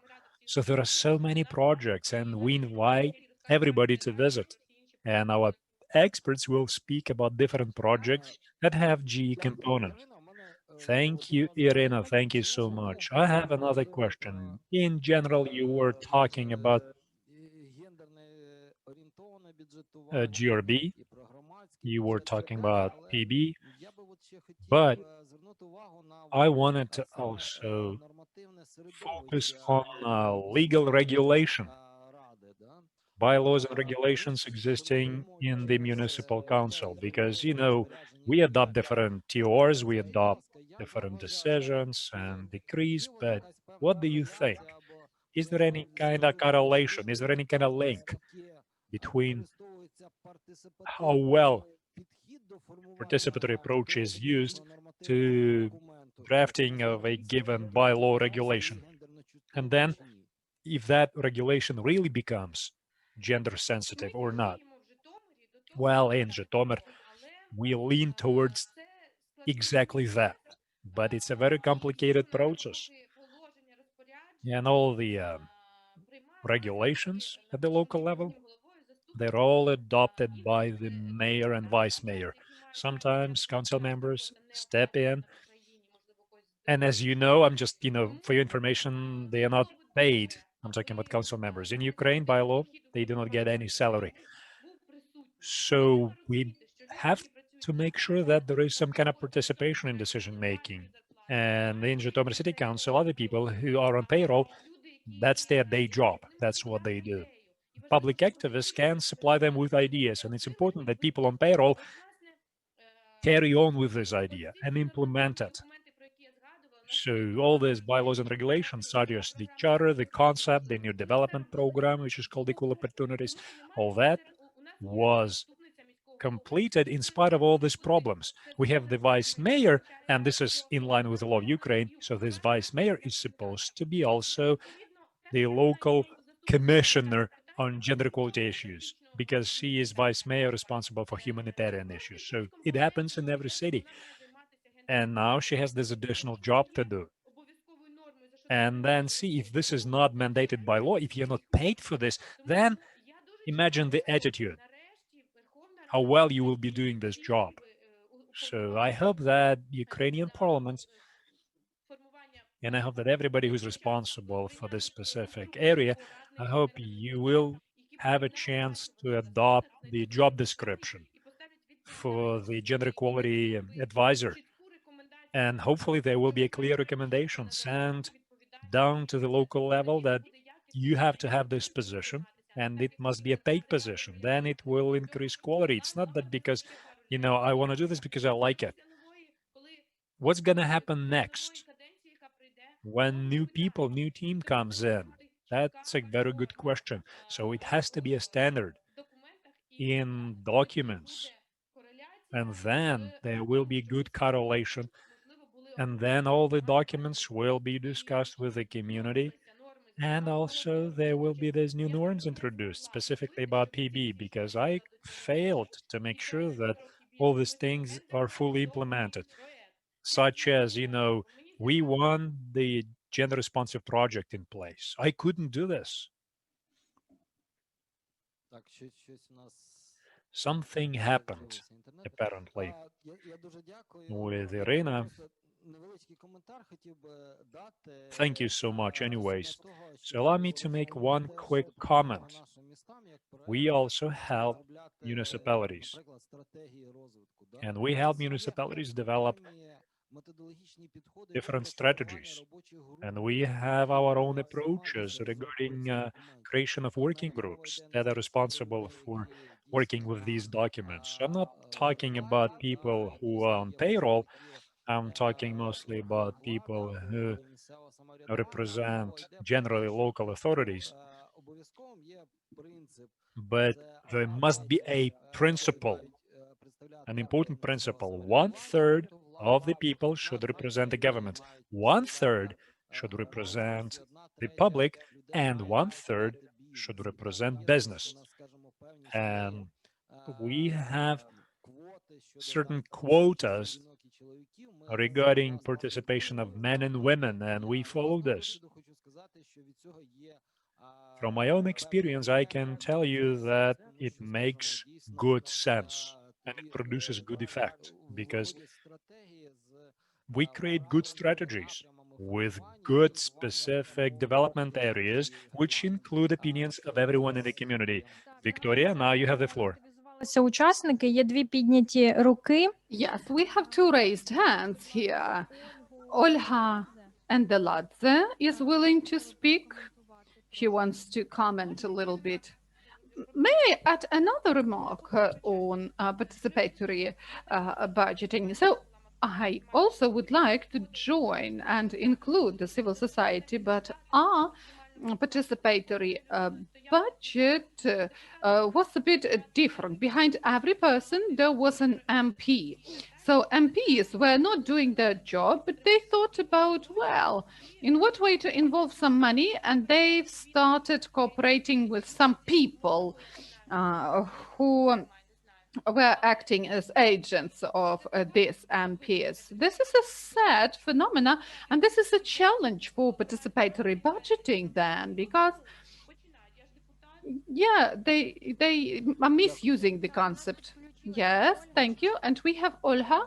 Speaker 5: So there are so many projects and we invite everybody to visit. And our experts will speak about different projects that have GE components. Thank you, Irina. Thank you so much. I have another question. In general, you were talking about GRB You were talking about
Speaker 2: але
Speaker 5: PB,
Speaker 2: я би от ще хотів
Speaker 5: but
Speaker 2: звернути увагу на
Speaker 5: I
Speaker 2: от
Speaker 5: wanted to
Speaker 2: саме
Speaker 5: also
Speaker 2: нормативне
Speaker 5: focus
Speaker 2: середовище
Speaker 5: on legal regulation,
Speaker 2: ради, да?
Speaker 5: bylaws and
Speaker 2: Ось
Speaker 5: regulations
Speaker 2: що ми
Speaker 5: existing
Speaker 2: беремо
Speaker 5: in the
Speaker 2: через
Speaker 5: municipal
Speaker 2: таке
Speaker 5: council, because,
Speaker 2: єдине розпорядження
Speaker 5: we
Speaker 2: КМЕ.
Speaker 5: adopt different TORs, we
Speaker 2: Скажіть, будь
Speaker 5: adopt
Speaker 2: ласка, як ви
Speaker 5: different
Speaker 2: вважаєте,
Speaker 5: decisions
Speaker 2: чи
Speaker 5: and decrees,
Speaker 2: є от
Speaker 5: but
Speaker 2: якась певна
Speaker 5: what do you think?
Speaker 2: кореляція або
Speaker 5: Is there any
Speaker 2: зв'язок між
Speaker 5: kind of
Speaker 2: тим,
Speaker 5: correlation? Is there
Speaker 2: наскільки
Speaker 5: any kind of link
Speaker 2: наскільки
Speaker 5: between
Speaker 2: використовується
Speaker 5: how well
Speaker 2: партисипативний підхід до
Speaker 5: participatory
Speaker 2: формування
Speaker 5: approach is used
Speaker 2: юридично-нормативного
Speaker 5: to
Speaker 2: документу,
Speaker 5: drafting of a
Speaker 2: наскільки це
Speaker 5: given
Speaker 2: реалізується
Speaker 5: bylaw
Speaker 2: відносини
Speaker 5: regulation?
Speaker 2: гендерно
Speaker 5: And
Speaker 2: чутливі
Speaker 5: then,
Speaker 2: чи ні?
Speaker 5: if that regulation really becomes gender sensitive or not. Well, in Zhytomyr, we lean towards exactly that. But it's a very complicated process. And all the regulations at the local level, they're all adopted by the mayor and vice mayor. Sometimes council members step in. And as you know, I'm just, for your information, they are not paid. I'm talking about council members. In Ukraine, by law, they do not get any salary. So we have to make sure that there is some kind of participation in decision making. And in Zhytomyr City Council, other people who are on payroll, that's their day job. That's what they do. Public activists can supply them with ideas, and it's important that people on payroll carry on with this idea and implement it. So all these bylaws and regulations, such as the charter, the concept, the new development program, which is called Equal Opportunities, all that was completed in spite of all these problems. We have the vice mayor, and this is in line with the law of Ukraine. So this vice mayor is supposed to be also the local commissioner on gender equality issues, because she is vice mayor responsible for humanitarian issues. So it happens in every city. And now she has this additional job to do. And then see if this is not mandated by law, if you're not paid for this, then imagine the attitude, how well you will be doing this job. So I hope that Ukrainian parliament, and I hope that everybody who's responsible for this specific area, I hope you will have a chance to adopt the job description for the gender equality advisor. And hopefully there will be a clear recommendation sent down to the local level that you have to have this position and it must be a paid position. Then it will increase quality. It's not that because, I want to do this because I like it. What's going to happen next when new people, new team comes in? That's a very good question. So it has to be a standard in documents, and then there will be good correlation, and then all the documents will be discussed with the community, and also there will be these new norms introduced specifically about PB, because I failed to make sure that all these things are fully implemented, such as, we want the gender responsive project in place. I couldn't do this.
Speaker 2: Так, щось у нас
Speaker 5: Something happened,
Speaker 2: відкрився інтернет.
Speaker 5: apparently,
Speaker 2: Я дуже дякую.
Speaker 5: with
Speaker 2: Я
Speaker 5: Irina.
Speaker 2: просто невеличкий коментар хотів би дати
Speaker 5: Thank you so much,
Speaker 2: стосовно
Speaker 5: anyways.
Speaker 2: того,
Speaker 5: So
Speaker 2: що
Speaker 5: allow
Speaker 2: ви
Speaker 5: me to make
Speaker 2: згадали
Speaker 5: one
Speaker 2: те,
Speaker 5: quick
Speaker 2: що допомагає
Speaker 5: comment.
Speaker 2: нашим містам як
Speaker 5: We
Speaker 2: проект
Speaker 5: also help
Speaker 2: розробляти,
Speaker 5: municipalities,
Speaker 2: наприклад, стратегії розвитку.
Speaker 5: and we help municipalities develop
Speaker 2: Методологічні підходи для
Speaker 5: different
Speaker 2: облаштування
Speaker 5: strategies.
Speaker 2: робочих груп,
Speaker 5: And we have our own
Speaker 2: займатися
Speaker 5: approaches
Speaker 2: розробкою
Speaker 5: regarding
Speaker 2: цих документів.
Speaker 5: creation of working
Speaker 2: Навіть мова
Speaker 5: groups
Speaker 2: йде не
Speaker 5: that are
Speaker 2: стільки про
Speaker 5: responsible
Speaker 2: людей,
Speaker 5: for
Speaker 2: які
Speaker 5: working
Speaker 2: дійсно
Speaker 5: with
Speaker 2: на
Speaker 5: these documents. I'm not talking about
Speaker 2: зарплаті,
Speaker 5: people who are
Speaker 2: дійсно
Speaker 5: on
Speaker 2: є
Speaker 5: payroll.
Speaker 2: представники
Speaker 5: I'm talking mostly about people
Speaker 2: влада
Speaker 5: who
Speaker 2: або місцевого самоврядування, а
Speaker 5: represent
Speaker 2: мова йде про те,
Speaker 5: generally
Speaker 2: що
Speaker 5: local authorities.
Speaker 2: обов'язковим є принцип.
Speaker 5: But
Speaker 2: Це
Speaker 5: there
Speaker 2: одна
Speaker 5: must be
Speaker 2: третя
Speaker 5: a principle,
Speaker 2: мають представляти
Speaker 5: an
Speaker 2: органи
Speaker 5: important
Speaker 2: місцевого
Speaker 5: principle. One
Speaker 2: самоврядування,
Speaker 5: third
Speaker 2: тобто
Speaker 5: of the
Speaker 2: влада,
Speaker 5: people
Speaker 2: одна
Speaker 5: should represent the
Speaker 2: третя людей
Speaker 5: government.
Speaker 2: мають
Speaker 5: One
Speaker 2: представляти
Speaker 5: third should
Speaker 2: громадськість,
Speaker 5: represent
Speaker 2: і одна
Speaker 5: the
Speaker 2: третя
Speaker 5: public,
Speaker 2: людей
Speaker 5: and
Speaker 2: має
Speaker 5: one third
Speaker 2: представляти
Speaker 5: should
Speaker 2: бізнес. І так
Speaker 5: represent
Speaker 2: є десь
Speaker 5: business.
Speaker 2: у нас, скажімо, певні
Speaker 5: And
Speaker 2: свої
Speaker 5: we have
Speaker 2: квоти щодо
Speaker 5: certain
Speaker 2: там пропозицій
Speaker 5: quotas
Speaker 2: жінок і чоловіків. Ми
Speaker 5: regarding
Speaker 2: зараз власне
Speaker 5: participation of
Speaker 2: підтримуємо.
Speaker 5: men and women, and we
Speaker 2: Я з
Speaker 5: follow
Speaker 2: власного
Speaker 5: this.
Speaker 2: досвіду хочу сказати, що від цього є
Speaker 5: From my own
Speaker 2: певний
Speaker 5: experience, I can
Speaker 2: ефект,
Speaker 5: tell you that
Speaker 2: тому
Speaker 5: it
Speaker 2: що, скажімо,
Speaker 5: makes
Speaker 2: дійсно
Speaker 5: good sense and it
Speaker 2: тоді
Speaker 5: produces good effect, because
Speaker 2: вводять стратегії з
Speaker 5: we create good
Speaker 2: визначеними
Speaker 5: strategies
Speaker 2: напрямами
Speaker 5: with
Speaker 2: формування і
Speaker 5: good
Speaker 2: реалізування
Speaker 5: specific
Speaker 2: умов
Speaker 5: development areas,
Speaker 2: реалізації
Speaker 5: which
Speaker 2: громадами.
Speaker 5: include opinions of everyone in the community.
Speaker 3: Так,
Speaker 5: Victoria, now you have the floor.
Speaker 6: Учасники, є дві підняті руки.
Speaker 1: Yes, we have two raised hands here. Olha Endeladze is willing to speak. She wants to comment a little bit. May I add another remark on participatory budgeting? So I also would like to join and include the civil society, but our participatory budget was a bit different. Behind every person, there was an MP. So MPs were not doing their job, but they thought about, well, in what way to involve some money, and they've started cooperating with some people who were acting as agents of these MPs. This is a sad phenomena, and this is a challenge for participatory budgeting then, because yeah, they are misusing the concept. Yes, thank you. And we have Olha.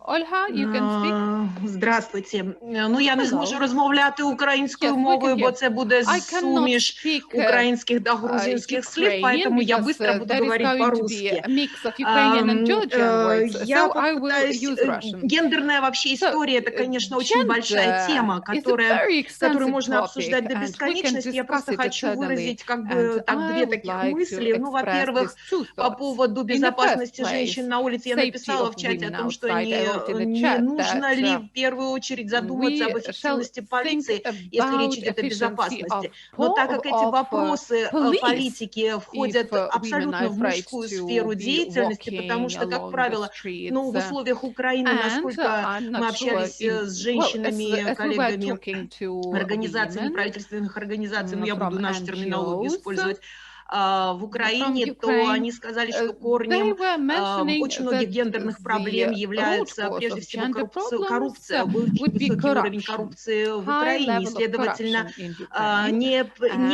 Speaker 1: Olha, you can speak.
Speaker 7: Здравствуйте. Ну, я не зможу
Speaker 1: Hello.
Speaker 7: розмовляти українською
Speaker 1: Yes, we
Speaker 7: мовою,
Speaker 1: can
Speaker 7: бо
Speaker 1: hear.
Speaker 7: це буде
Speaker 1: I cannot
Speaker 7: суміш
Speaker 1: speak
Speaker 7: українських та грузинських слів,
Speaker 1: Ukrainian
Speaker 7: поэтому я
Speaker 1: because
Speaker 7: быстро буду
Speaker 1: there is
Speaker 7: говорить
Speaker 1: going to be
Speaker 7: по-русски.
Speaker 1: a mix of Ukrainian and Georgian words,
Speaker 7: Я
Speaker 1: so I will
Speaker 7: попытаюсь...
Speaker 1: use Russian.
Speaker 7: Гендерная вообще история, это, конечно, очень большая тема,
Speaker 1: Gender is a very
Speaker 7: которую
Speaker 1: extensive
Speaker 7: можно обсуждать
Speaker 1: topic,
Speaker 7: до
Speaker 1: and we can
Speaker 7: бесконечности. Я
Speaker 1: discuss
Speaker 7: просто
Speaker 1: it
Speaker 7: хочу
Speaker 1: eternally.
Speaker 7: выразить как бы
Speaker 1: And
Speaker 7: так две
Speaker 1: I would
Speaker 7: таких
Speaker 1: like to
Speaker 7: мысли. Ну,
Speaker 1: express
Speaker 7: во-первых,
Speaker 1: these two
Speaker 7: по
Speaker 1: thoughts.
Speaker 7: поводу
Speaker 1: In the
Speaker 7: безопасности
Speaker 1: first place,
Speaker 7: женщин на улице я
Speaker 1: safety
Speaker 7: написала
Speaker 1: of
Speaker 7: в чате о
Speaker 1: women
Speaker 7: том, что
Speaker 1: outside. I wrote in the
Speaker 7: не
Speaker 1: chat
Speaker 7: нужно ли
Speaker 1: that
Speaker 7: в первую очередь задуматься об
Speaker 1: we shall
Speaker 7: эффективности
Speaker 1: think
Speaker 7: полиции, если речь
Speaker 1: about
Speaker 7: идет о
Speaker 1: efficiency
Speaker 7: безопасности.
Speaker 1: of
Speaker 7: Но так как эти вопросы
Speaker 1: police
Speaker 7: политики входят
Speaker 1: if women are
Speaker 7: абсолютно в
Speaker 1: afraid
Speaker 7: мужскую
Speaker 1: to
Speaker 7: сферу
Speaker 1: be
Speaker 7: деятельности, потому
Speaker 1: walking
Speaker 7: что, как
Speaker 1: along the
Speaker 7: правило,
Speaker 1: streets.
Speaker 7: ну, в условиях Украины,
Speaker 1: And
Speaker 7: насколько
Speaker 1: I'm
Speaker 7: мы
Speaker 1: not sure
Speaker 7: общались с
Speaker 1: as
Speaker 7: женщинами,
Speaker 1: we were
Speaker 7: коллегами,
Speaker 1: talking to
Speaker 7: организациями,
Speaker 1: women
Speaker 7: правительственных организаций, ну, я буду
Speaker 1: from
Speaker 7: нашу терминологию
Speaker 1: NGOs
Speaker 7: использовать, в
Speaker 1: from
Speaker 7: Украине, то
Speaker 1: Ukraine,
Speaker 7: они сказали, что
Speaker 1: they
Speaker 7: корнем
Speaker 1: were mentioning
Speaker 7: очень многих
Speaker 1: that
Speaker 7: гендерных проблем
Speaker 1: the root
Speaker 7: является
Speaker 1: cause
Speaker 7: прежде
Speaker 1: of
Speaker 7: всего
Speaker 1: gender problems
Speaker 7: коррупция, очень
Speaker 1: would be
Speaker 7: высокий уровень
Speaker 1: corruption,
Speaker 7: коррупции в
Speaker 1: high
Speaker 7: Украине, и,
Speaker 1: level of
Speaker 7: следовательно,
Speaker 1: corruption in Ukraine,
Speaker 7: не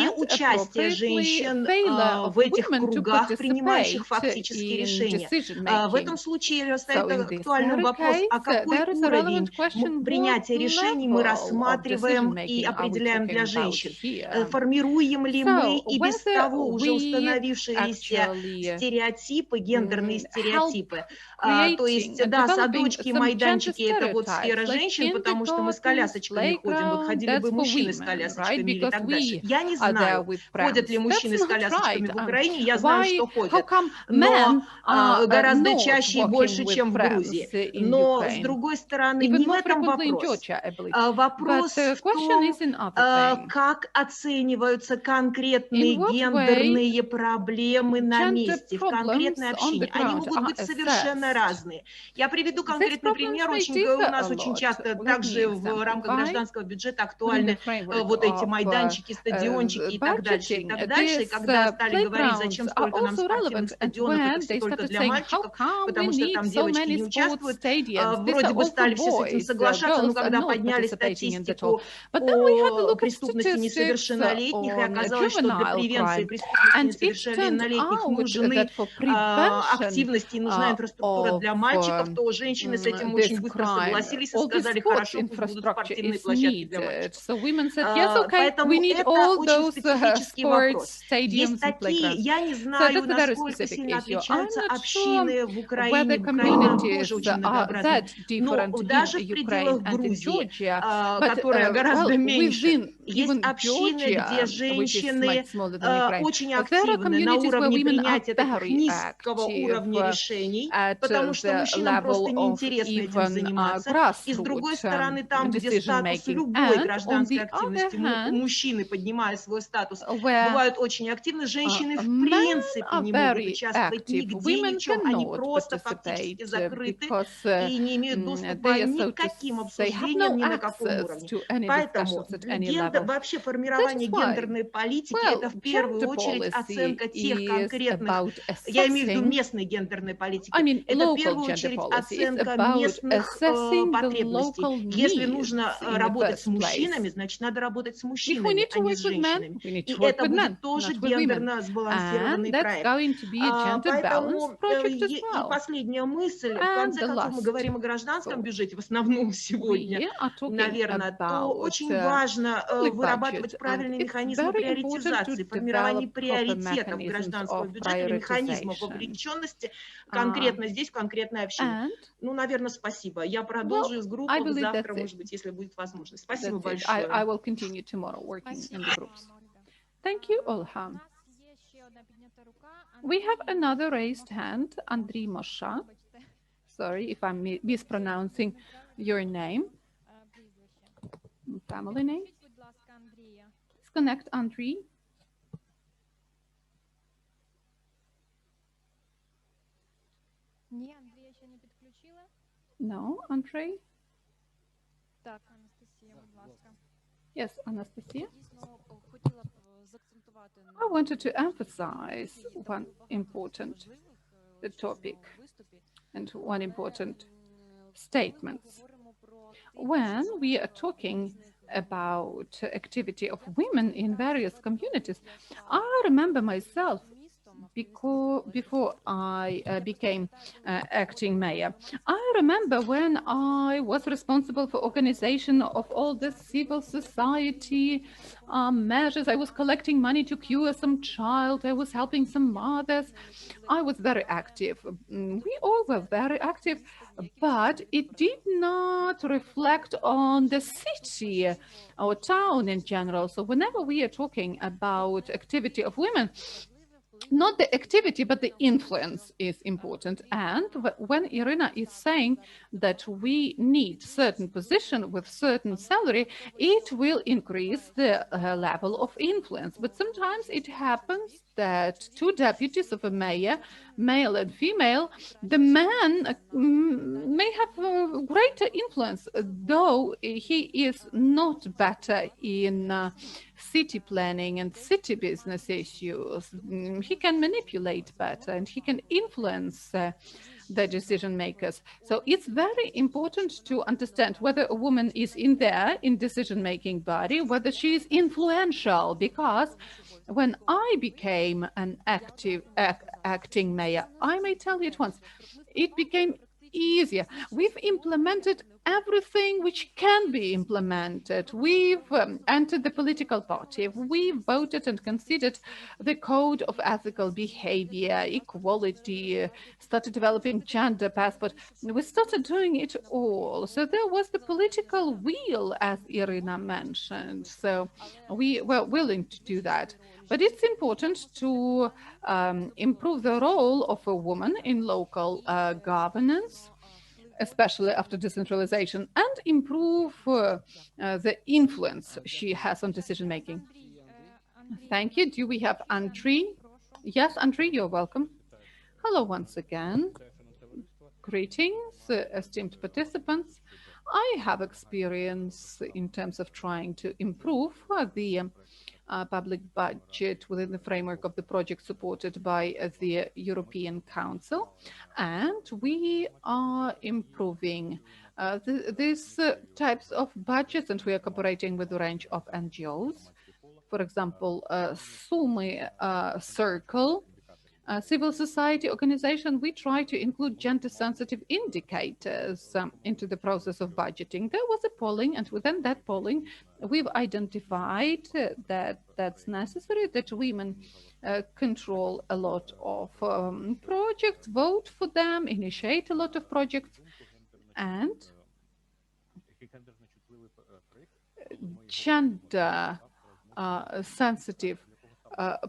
Speaker 1: and
Speaker 7: участие
Speaker 1: appropriately
Speaker 7: женщин
Speaker 1: failure of
Speaker 7: в этих
Speaker 1: women to
Speaker 7: кругах, принимающих
Speaker 1: participate
Speaker 7: фактические
Speaker 1: in
Speaker 7: решения.
Speaker 1: decision
Speaker 7: В этом
Speaker 1: making.
Speaker 7: случае
Speaker 1: So
Speaker 7: стоит
Speaker 1: in this
Speaker 7: актуальным
Speaker 1: very
Speaker 7: вопрос,
Speaker 1: case,
Speaker 7: а какой
Speaker 1: there is a
Speaker 7: уровень
Speaker 1: relevant question: what
Speaker 7: принятия решений мы
Speaker 1: level of
Speaker 7: рассматриваем
Speaker 1: decision
Speaker 7: и
Speaker 1: making are we
Speaker 7: определяем для
Speaker 1: talking about
Speaker 7: женщин?
Speaker 1: here?
Speaker 7: Формируем ли мы
Speaker 1: So
Speaker 7: и без
Speaker 1: whether
Speaker 7: того уже
Speaker 1: we
Speaker 7: установившиеся
Speaker 1: actually
Speaker 7: стереотипы, гендерные
Speaker 1: help
Speaker 7: стереотипы. То
Speaker 1: creating
Speaker 7: есть,
Speaker 1: and
Speaker 7: да,
Speaker 1: developing
Speaker 7: садочки,
Speaker 1: some gender
Speaker 7: майданчики – это вот сфера
Speaker 1: stereotypes, like
Speaker 7: женщин, потому что мы с
Speaker 1: kindergartens,
Speaker 7: колясочками ходим. Вот
Speaker 1: playground,
Speaker 7: ходили бы
Speaker 1: that's for
Speaker 7: мужчины с
Speaker 1: women, right?
Speaker 7: колясочками или
Speaker 1: Because
Speaker 7: так дальше.
Speaker 1: we
Speaker 7: Я не
Speaker 1: are there
Speaker 7: знаю,
Speaker 1: with
Speaker 7: ходят ли
Speaker 1: prams. That's
Speaker 7: мужчины с
Speaker 1: not
Speaker 7: колясочками
Speaker 1: right.
Speaker 7: в Украине. Я знаю,
Speaker 1: Why?
Speaker 7: что
Speaker 1: How
Speaker 7: ходят,
Speaker 1: come
Speaker 7: но
Speaker 1: men are
Speaker 7: гораздо
Speaker 1: not
Speaker 7: чаще и
Speaker 1: walking
Speaker 7: больше,
Speaker 1: with
Speaker 7: чем в Грузии.
Speaker 1: prams in
Speaker 7: Но, с
Speaker 1: Ukraine?
Speaker 7: другой стороны,
Speaker 1: Even
Speaker 7: не в
Speaker 1: more
Speaker 7: этом
Speaker 1: frequently in
Speaker 7: вопрос.
Speaker 1: Georgia, I believe. But
Speaker 7: Вопрос
Speaker 1: the
Speaker 7: в
Speaker 1: question
Speaker 7: том,
Speaker 1: is in other thing.
Speaker 7: как оцениваются
Speaker 1: In
Speaker 7: конкретные
Speaker 1: what way
Speaker 7: гендерные проблемы на
Speaker 1: gender
Speaker 7: месте, в конкретной
Speaker 1: problems on the
Speaker 7: общине. Они
Speaker 1: ground
Speaker 7: могут
Speaker 1: are
Speaker 7: быть совершенно
Speaker 1: assessed?
Speaker 7: разные. Я приведу
Speaker 1: These
Speaker 7: конкретный
Speaker 1: problems
Speaker 7: пример.
Speaker 1: may
Speaker 7: У
Speaker 1: differ
Speaker 7: нас
Speaker 1: a
Speaker 7: очень
Speaker 1: lot.
Speaker 7: часто
Speaker 1: Let me
Speaker 7: также в рамках
Speaker 1: exemplify.
Speaker 7: гражданского бюджета
Speaker 1: Within the
Speaker 7: актуальны
Speaker 1: framework
Speaker 7: вот эти
Speaker 1: of
Speaker 7: майданчики, стадиончики и так дальше, и
Speaker 1: budgeting,
Speaker 7: так дальше. И
Speaker 1: these
Speaker 7: когда стали говорить,
Speaker 1: playgrounds
Speaker 7: зачем
Speaker 1: are
Speaker 7: столько нам
Speaker 1: also
Speaker 7: спортивных
Speaker 1: relevant. And
Speaker 7: стадионов, это
Speaker 1: when
Speaker 7: все
Speaker 1: they
Speaker 7: только
Speaker 1: started
Speaker 7: для
Speaker 1: saying, how
Speaker 7: мальчиков,
Speaker 1: come we
Speaker 7: потому что
Speaker 1: need
Speaker 7: там
Speaker 1: so
Speaker 7: девочки
Speaker 1: many
Speaker 7: не
Speaker 1: sports
Speaker 7: участвуют,
Speaker 1: stadiums? These
Speaker 7: вроде
Speaker 1: are
Speaker 7: бы
Speaker 1: all for
Speaker 7: стали все с этим
Speaker 1: boys.
Speaker 7: соглашаться, но
Speaker 1: Girls are
Speaker 7: когда
Speaker 1: not
Speaker 7: подняли
Speaker 1: participating in that all.
Speaker 7: статистику
Speaker 1: But then we had a
Speaker 7: по
Speaker 1: look at
Speaker 7: преступности
Speaker 1: statistics
Speaker 7: несовершеннолетних, и
Speaker 1: on
Speaker 7: оказалось, что для
Speaker 1: juvenile
Speaker 7: превенции
Speaker 1: crime.
Speaker 7: преступности
Speaker 1: And it turned
Speaker 7: несовершеннолетних
Speaker 1: out
Speaker 7: нужны
Speaker 1: that for prevention
Speaker 7: активности и нужна инфраструктура
Speaker 1: of
Speaker 7: для мальчиков, то женщины с этим очень
Speaker 1: this
Speaker 7: быстро
Speaker 1: crime,
Speaker 7: согласились и
Speaker 1: all the
Speaker 7: сказали,
Speaker 1: sports
Speaker 7: хорошо, пусть будут
Speaker 1: infrastructure
Speaker 7: спортивные
Speaker 1: is
Speaker 7: площадки для
Speaker 1: needed.
Speaker 7: мальчиков.
Speaker 1: So women said, yes, okay, we
Speaker 7: Поэтому
Speaker 1: need
Speaker 7: это
Speaker 1: all
Speaker 7: очень
Speaker 1: those
Speaker 7: специфический
Speaker 1: sports
Speaker 7: вопрос.
Speaker 1: stadiums
Speaker 7: Есть
Speaker 1: and
Speaker 7: такие,
Speaker 1: playgrounds.
Speaker 7: я не
Speaker 1: So
Speaker 7: знаю,
Speaker 1: that's a very
Speaker 7: насколько
Speaker 1: specific
Speaker 7: сильно
Speaker 1: issue. I'm
Speaker 7: отличаются
Speaker 1: not sure
Speaker 7: общины в
Speaker 1: whether
Speaker 7: Украине. Украина
Speaker 1: communities
Speaker 7: тоже очень
Speaker 1: are
Speaker 7: многообразная.
Speaker 1: that
Speaker 7: Но
Speaker 1: different in
Speaker 7: даже в
Speaker 1: Ukraine
Speaker 7: пределах
Speaker 1: and in
Speaker 7: Грузии,
Speaker 1: Georgia, but
Speaker 7: которая гораздо меньше,
Speaker 1: within
Speaker 7: есть
Speaker 1: even
Speaker 7: общины, где
Speaker 1: Georgia, which is
Speaker 7: женщины
Speaker 1: much smaller than Ukraine,
Speaker 7: очень
Speaker 1: but there are
Speaker 7: активны на
Speaker 1: communities where
Speaker 7: уровне
Speaker 1: women are
Speaker 7: принятия таких
Speaker 1: very
Speaker 7: низкого
Speaker 1: active
Speaker 7: уровня решений,
Speaker 1: at
Speaker 7: потому что
Speaker 1: the
Speaker 7: мужчинам просто
Speaker 1: level of
Speaker 7: неинтересно этим
Speaker 1: even
Speaker 7: заниматься. И с другой
Speaker 1: grassroots
Speaker 7: стороны, там, где
Speaker 1: decision
Speaker 7: статус
Speaker 1: making.
Speaker 7: любой
Speaker 1: And on
Speaker 7: гражданской
Speaker 1: the other
Speaker 7: активности,
Speaker 1: hand,
Speaker 7: мужчины, поднимая свой статус,
Speaker 1: where
Speaker 7: бывают очень активны, женщины в
Speaker 1: men
Speaker 7: принципе
Speaker 1: are
Speaker 7: не могут
Speaker 1: very
Speaker 7: участвовать
Speaker 1: active.
Speaker 7: нигде, ни
Speaker 1: Women
Speaker 7: в чем. Они
Speaker 1: cannot
Speaker 7: просто фактически
Speaker 1: participate
Speaker 7: закрыты
Speaker 1: because
Speaker 7: и не имеют доступа
Speaker 1: they are,
Speaker 7: ни
Speaker 1: so
Speaker 7: к
Speaker 1: to
Speaker 7: каким
Speaker 1: say, have
Speaker 7: обсуждениям,
Speaker 1: no
Speaker 7: ни на каком
Speaker 1: access
Speaker 7: уровне.
Speaker 1: to any
Speaker 7: Поэтому
Speaker 1: discussions at any level.
Speaker 7: вообще
Speaker 1: That
Speaker 7: формирование
Speaker 1: is why,
Speaker 7: гендерной политики –
Speaker 1: well,
Speaker 7: это в первую
Speaker 1: gender
Speaker 7: очередь
Speaker 1: policy
Speaker 7: оценка тех
Speaker 1: is
Speaker 7: конкретных,
Speaker 1: about
Speaker 7: я имею в виду
Speaker 1: assessing,
Speaker 7: местной гендерной политики,
Speaker 1: I mean,
Speaker 7: это в
Speaker 1: local
Speaker 7: первую
Speaker 1: gender
Speaker 7: очередь
Speaker 1: policy is
Speaker 7: оценка
Speaker 1: about
Speaker 7: местных
Speaker 1: assessing the
Speaker 7: потребностей.
Speaker 1: local
Speaker 7: Если
Speaker 1: needs
Speaker 7: нужно
Speaker 1: in the
Speaker 7: работать с
Speaker 1: first
Speaker 7: мужчинами,
Speaker 1: place.
Speaker 7: значит, надо работать с
Speaker 1: If we
Speaker 7: мужчинами,
Speaker 1: need
Speaker 7: а
Speaker 1: to
Speaker 7: не
Speaker 1: work
Speaker 7: с
Speaker 1: with men,
Speaker 7: женщинами.
Speaker 1: we need
Speaker 7: И
Speaker 1: to work
Speaker 7: это
Speaker 1: with men,
Speaker 7: будет тоже
Speaker 1: not with women.
Speaker 7: гендерно сбалансированный
Speaker 1: And that's
Speaker 7: проект.
Speaker 1: going to be a gender balanced
Speaker 7: Поэтому
Speaker 1: project as
Speaker 7: и
Speaker 1: well.
Speaker 7: последняя мысль, в
Speaker 1: And
Speaker 7: конце
Speaker 1: the
Speaker 7: концов, мы
Speaker 1: last
Speaker 7: говорим о гражданском
Speaker 1: thought.
Speaker 7: бюджете в основном сегодня,
Speaker 1: We are talking
Speaker 7: наверное, то
Speaker 1: about
Speaker 7: очень важно
Speaker 1: public budget,
Speaker 7: вырабатывать
Speaker 1: and
Speaker 7: правильные
Speaker 1: it's
Speaker 7: механизмы
Speaker 1: very important to
Speaker 7: приоритизации, формирование
Speaker 1: develop proper
Speaker 7: приоритетов
Speaker 1: mechanisms
Speaker 7: гражданского
Speaker 1: of
Speaker 7: бюджета или механизмов
Speaker 1: prioritization.
Speaker 7: вовлеченности
Speaker 1: Uh,
Speaker 7: конкретно здесь, в конкретное общение.
Speaker 1: and
Speaker 7: Ну, наверное, спасибо. Я
Speaker 1: well,
Speaker 7: продолжу из
Speaker 1: I
Speaker 7: группы
Speaker 1: believe
Speaker 7: завтра,
Speaker 1: that's it.
Speaker 7: может быть, если будет возможность. Спасибо
Speaker 1: That's it.
Speaker 7: большое.
Speaker 1: I will continue tomorrow working in the
Speaker 3: Спасибо
Speaker 1: groups.
Speaker 3: вам, Ольга.
Speaker 1: Thank you,
Speaker 3: У
Speaker 1: Olha.
Speaker 3: нас є ще одна піднята рука.
Speaker 1: We have
Speaker 3: Андрій
Speaker 1: another raised
Speaker 3: Моша.
Speaker 1: hand, Andriy Mosha.
Speaker 3: Вибачте,
Speaker 1: Sorry if I'm mispronouncing your name,
Speaker 3: прізвище.
Speaker 1: family name.
Speaker 3: Підключіть, будь ласка, Андрія.
Speaker 1: Let's connect Andriy.
Speaker 3: Ні, Андрія ще не підключили.
Speaker 1: No, Andrei.
Speaker 3: Так, Анастасія, будь ласка.
Speaker 1: Yes, Anastasia.
Speaker 8: Дійсно, хотіла б заакцентувати
Speaker 1: I wanted to emphasize one important topic and one important statement. When we are talking about activity of women in various communities, I remember myself before I became acting mayor. I remember when I was responsible for organization of all the civil society measures. I was collecting money to cure some child. I was helping some mothers. I was very active. We all were very active, but it did not reflect on the city or town in general. So whenever we are talking about activity of women, not the activity, but the influence is important. And when Irina is saying that we need certain position with certain salary, it will increase the level of influence. But sometimes it happens that two deputies of a mayor, male and female, the man may have greater influence, though he is not better in city planning and city business issues. He can manipulate better and he can influence the decision makers. So it's very important to understand whether a woman is in decision-making body, whether she is influential, because when I became an acting mayor, I may tell you at once, it became easier. We've implemented everything which can be implemented. We've entered the political party. We voted and considered the code of ethical behavior, equality, started developing gender passport. We started doing it all. So there was the political will, as Irina mentioned. So we were willing to do that. But it's important to improve the role of a woman in local governance, especially after decentralization, and improve the influence she has on decision making. Thank you. Do we have Andriy? Yes, Andriy, you're welcome. Hello once again. Greetings, esteemed participants. I have experience in terms of trying to improve the public budget within the framework of the project supported by the European Council. And we are improving these types of budgets, and we are cooperating with a range of NGOs. For example, Sumy Circle, civil society organization, we try to include gender-sensitive indicators into the process of budgeting. There was a polling, and within that polling, we've identified that that's necessary, that women control a lot of projects, vote for them, initiate a lot of projects, and gender-sensitive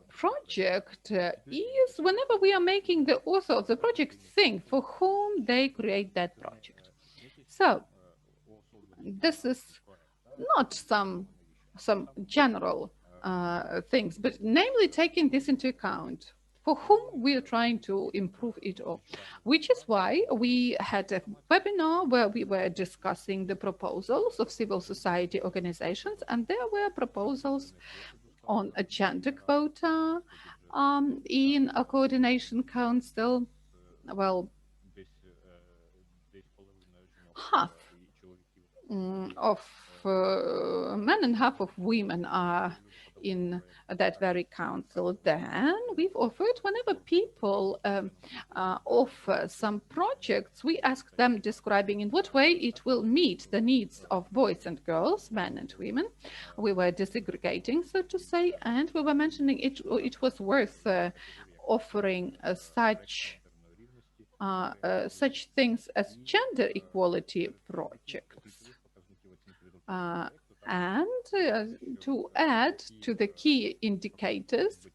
Speaker 1: project is whenever we are making the author of the project think for whom they create that project. So this is not some general things, but namely taking this into account for whom we are trying to improve it all, which is why we had a webinar where we were discussing the proposals of civil society organizations, and there were proposals on a gender quota in a coordination council. Well, half of men and half of women are in that very council. Then we've offered, whenever people offer some projects, we ask them describing in what way it will meet the needs of boys and girls, men and women. We were disaggregating, so to say, and we were mentioning it was worth offering such things as gender equality projects. And to add to the key indicators,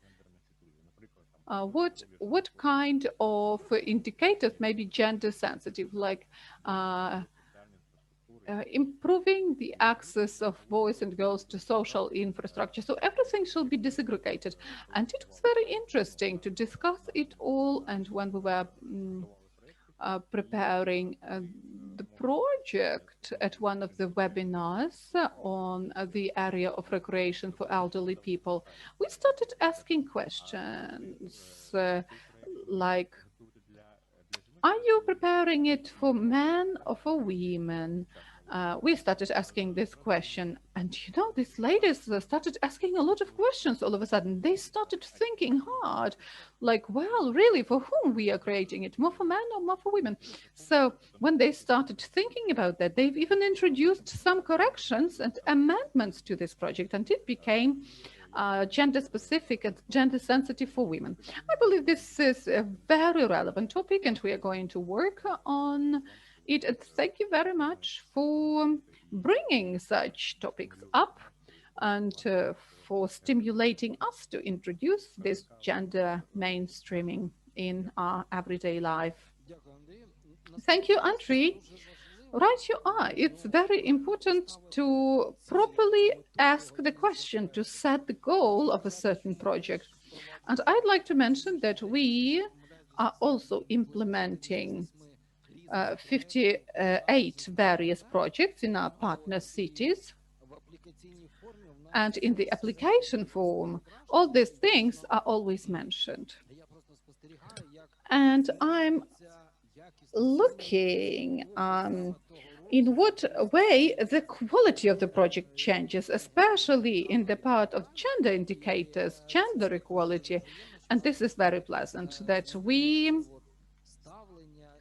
Speaker 1: what kind of indicators may be gender sensitive, like improving the access of boys and girls to social infrastructure. So everything shall be disaggregated. And it was very interesting to discuss it all. And when we were preparing the project at one of the webinars on the area of recreation for elderly people, we started asking questions like, are you preparing it for men or for women? We started asking this question, and these ladies started asking a lot of questions all of a sudden. They started thinking hard, like, well, really, for whom we are creating it, more for men or more for women? So when they started thinking about that, they've even introduced some corrections and amendments to this project, and it became gender specific and gender sensitive for women. I believe this is a very relevant topic, and we are going to work on it. And thank you very much for bringing such topics up and for stimulating us to introduce this gender mainstreaming in our everyday life. Thank you, Andrei. Right you are. It's very important to properly ask the question, to set the goal of a certain project. And I'd like to mention that we are also implementing 58 various projects in our partner cities. And in the application form, all these things are always mentioned. And I'm looking in what way the quality of the project changes, especially in the part of gender indicators, gender equality. And this is very pleasant that we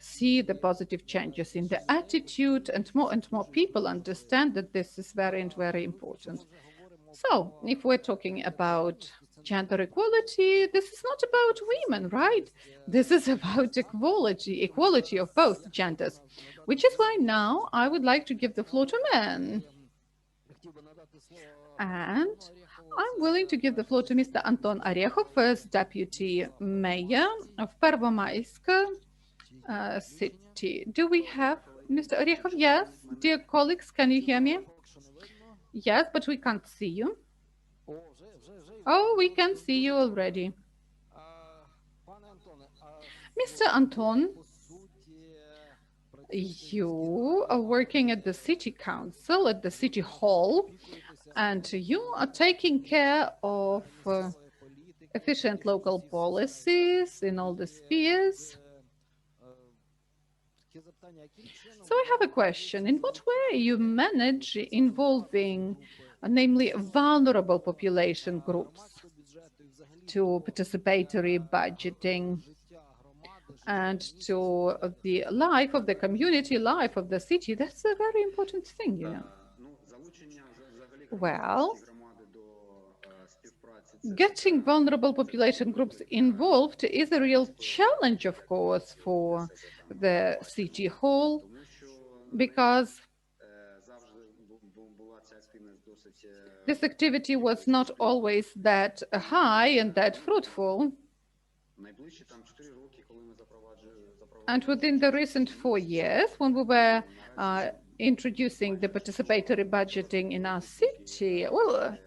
Speaker 1: see the positive changes in the attitude, and more people understand that this is very important. So if we're talking about gender equality, this is not about women, right? This is about equality of both genders, which is why now I would like to give the floor to men. And I'm willing to give the floor to Mr. Anton Orechov as Deputy Mayor of Pervomaisk city. Do we have Mr. Orechov? Yes. Dear colleagues, can you hear me? Yes, but we can't see you. Oh, we can see you already. Mr. Anton, you are working at the city council, at the city hall, and you are taking care of efficient local policies in all the spheres. So I have a question. In what way you manage involving, namely, vulnerable population groups to participatory budgeting and to the life of the community, life of the city? That's a very important thing, Well, getting vulnerable population groups involved is a real challenge, of course, for the city hall, because this activity was not always that high and that fruitful. And within the recent 4 years, when we were introducing the participatory budgeting in our city, well,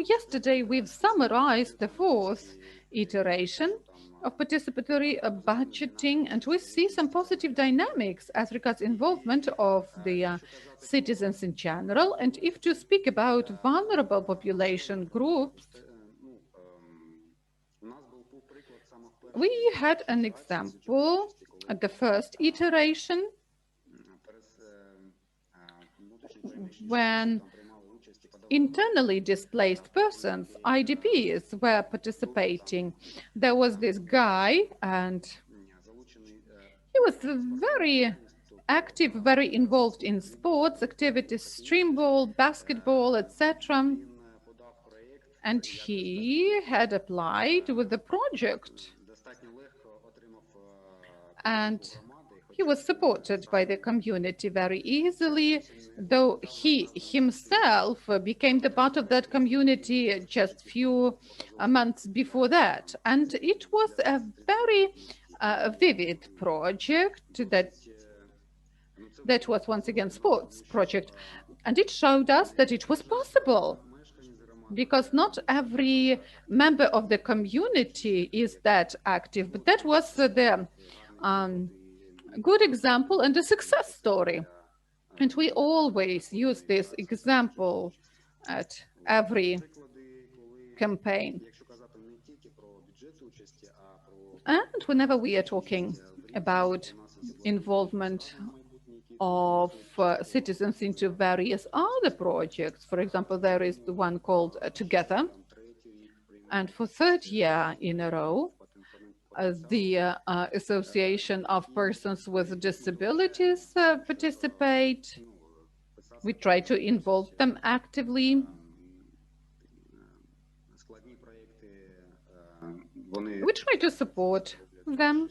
Speaker 1: yesterday we've summarized the 4th iteration of participatory budgeting, and we see some positive dynamics as regards involvement of the citizens in general. And if to speak about vulnerable population groups, we had an example at the first iteration when internally displaced persons, IDPs, were participating. There was this guy, and he was very active, very involved in sports activities, streamball, basketball, etc. And he had applied with the project. And he was supported by the community very easily, though he himself became the part of that community just few months before that. And it was a very vivid project that was once again sports project. And it showed us that it was possible, because not every member of the community is that active. But that was the good example and a success story. And we always use this example at every campaign. And whenever we are talking about involvement of citizens into various other projects, for example, there is the one called Together. And for third year in a row, the Association of Persons with Disabilities participate. We try to involve them actively. We try to support them,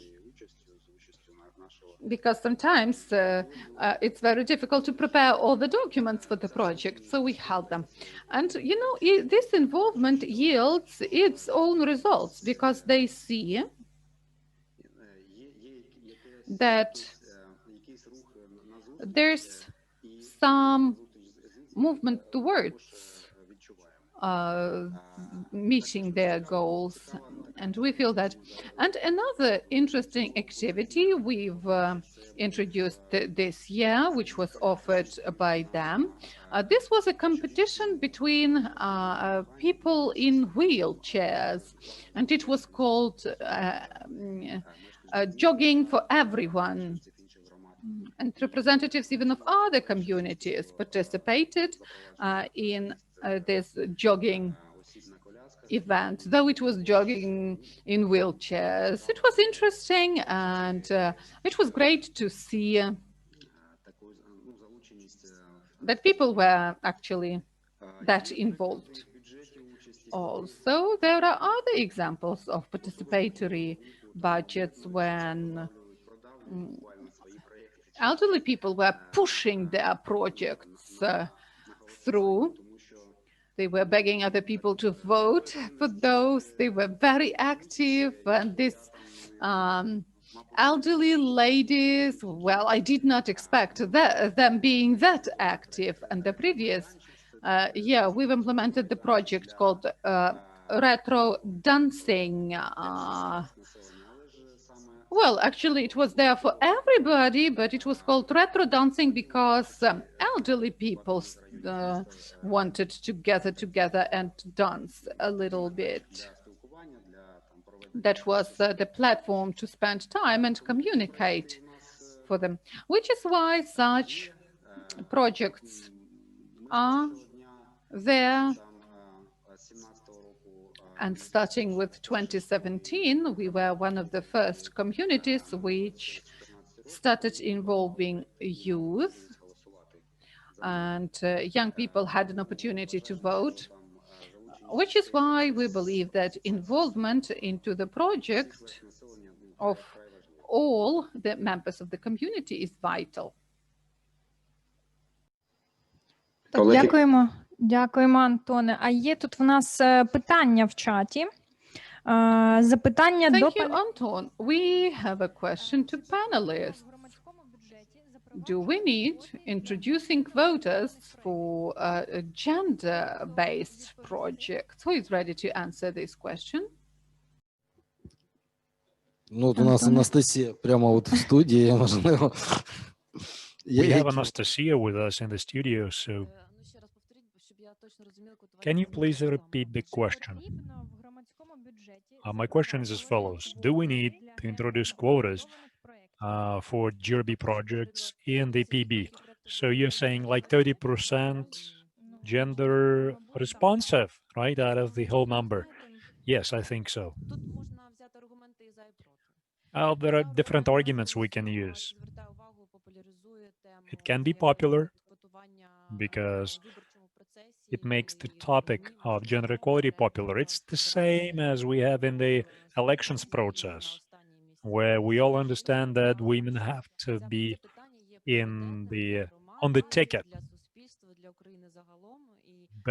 Speaker 1: because sometimes it's very difficult to prepare all the documents for the project, so we help them. And, you know, this involvement yields its own results, because they see that there's some movement towards meeting their goals, and we feel that. And another interesting activity we've introduced this year, which was offered by them, this was a competition between people in wheelchairs, and it was called Jogging for Everyone. And representatives even of other communities participated in this jogging event, though it was jogging in wheelchairs. It was interesting, and it was great to see that people were actually that involved. Also, there are other examples of participatory budgets when elderly people were pushing their projects through. They were begging other people to vote for those. They were very active. And these elderly ladies, well, I did not expect them being that active. And the previous year, we've implemented the project called Retro Dancing. Well, actually, it was there for everybody, but it was called retro dancing because elderly people wanted to gather together and dance a little bit. That was the platform to spend time and communicate for them, which is why such projects are there. And starting with 2017, we were one of the first communities which started involving youth, and young people had an opportunity to vote, which is why we believe that involvement into the project of all the members of the community is vital.
Speaker 6: Так, дякуємо. Дякуємо, Антоне. А є тут в нас питання в чаті. Запитання до...
Speaker 1: Thank you, Anton. We have a question to panelists. Do we need introducing quotas for gender-based projects? Who is ready to answer this question?
Speaker 9: Ну, от у нас Анастасія прямо от в студії, можливо.
Speaker 5: We have Anastasia with us in the studio, so can you please repeat the question? My question is as follows. Do we need to introduce quotas for GRB projects in the PB? So you're saying like 30% gender responsive, right, out of the whole number? Yes, I think so.
Speaker 8: Тут можна взяти аргументи і за, і проти.
Speaker 5: There are different arguments we can use. It can be popular because it makes the topic of gender equality popular. It's the same as we have in the elections process, where we all understand that women have to be in the on the ticket,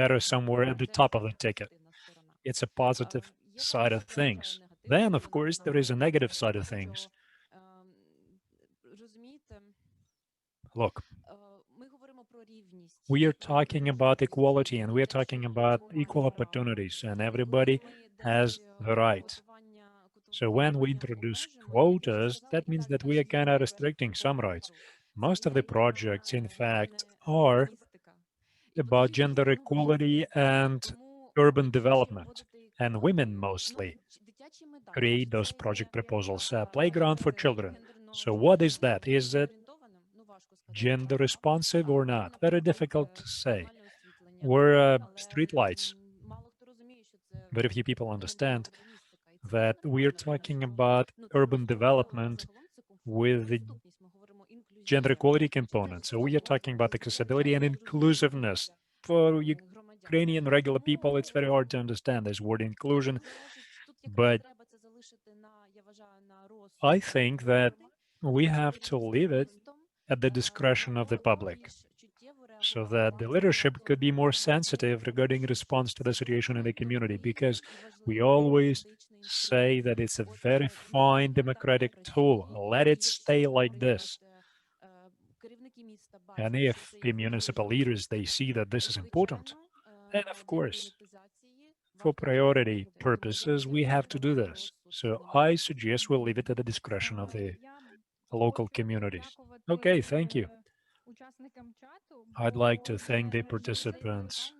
Speaker 5: better somewhere at the top of the ticket. It's a positive side of things. Then, of course, there is a negative side of things. Look, we are talking about equality and we are talking about equal opportunities, and everybody has the right. So when we introduce quotas, that means that we are kind of restricting some rights. Most of the projects, in fact, are about gender equality and urban development, and women mostly create those project proposals. Playground for children. So what is that? Is it gender responsive or not? Very difficult to say. Or street lights. Very few people understand that we are talking about urban development with the gender equality component. So we are talking about accessibility and inclusiveness. For Ukrainian regular people, it's very hard to understand this word inclusion, but I think that we have to leave it at the discretion of the public so that the leadership could be more sensitive regarding response to the situation in the community, because we always say that it's a very fine democratic tool. Let it stay like this. And if the municipal leaders, they see that this is important, then of course, for priority purposes, we have to do this. So I suggest we'll leave it at the discretion of the local communities. Okay, thank you. I'd like to thank the participants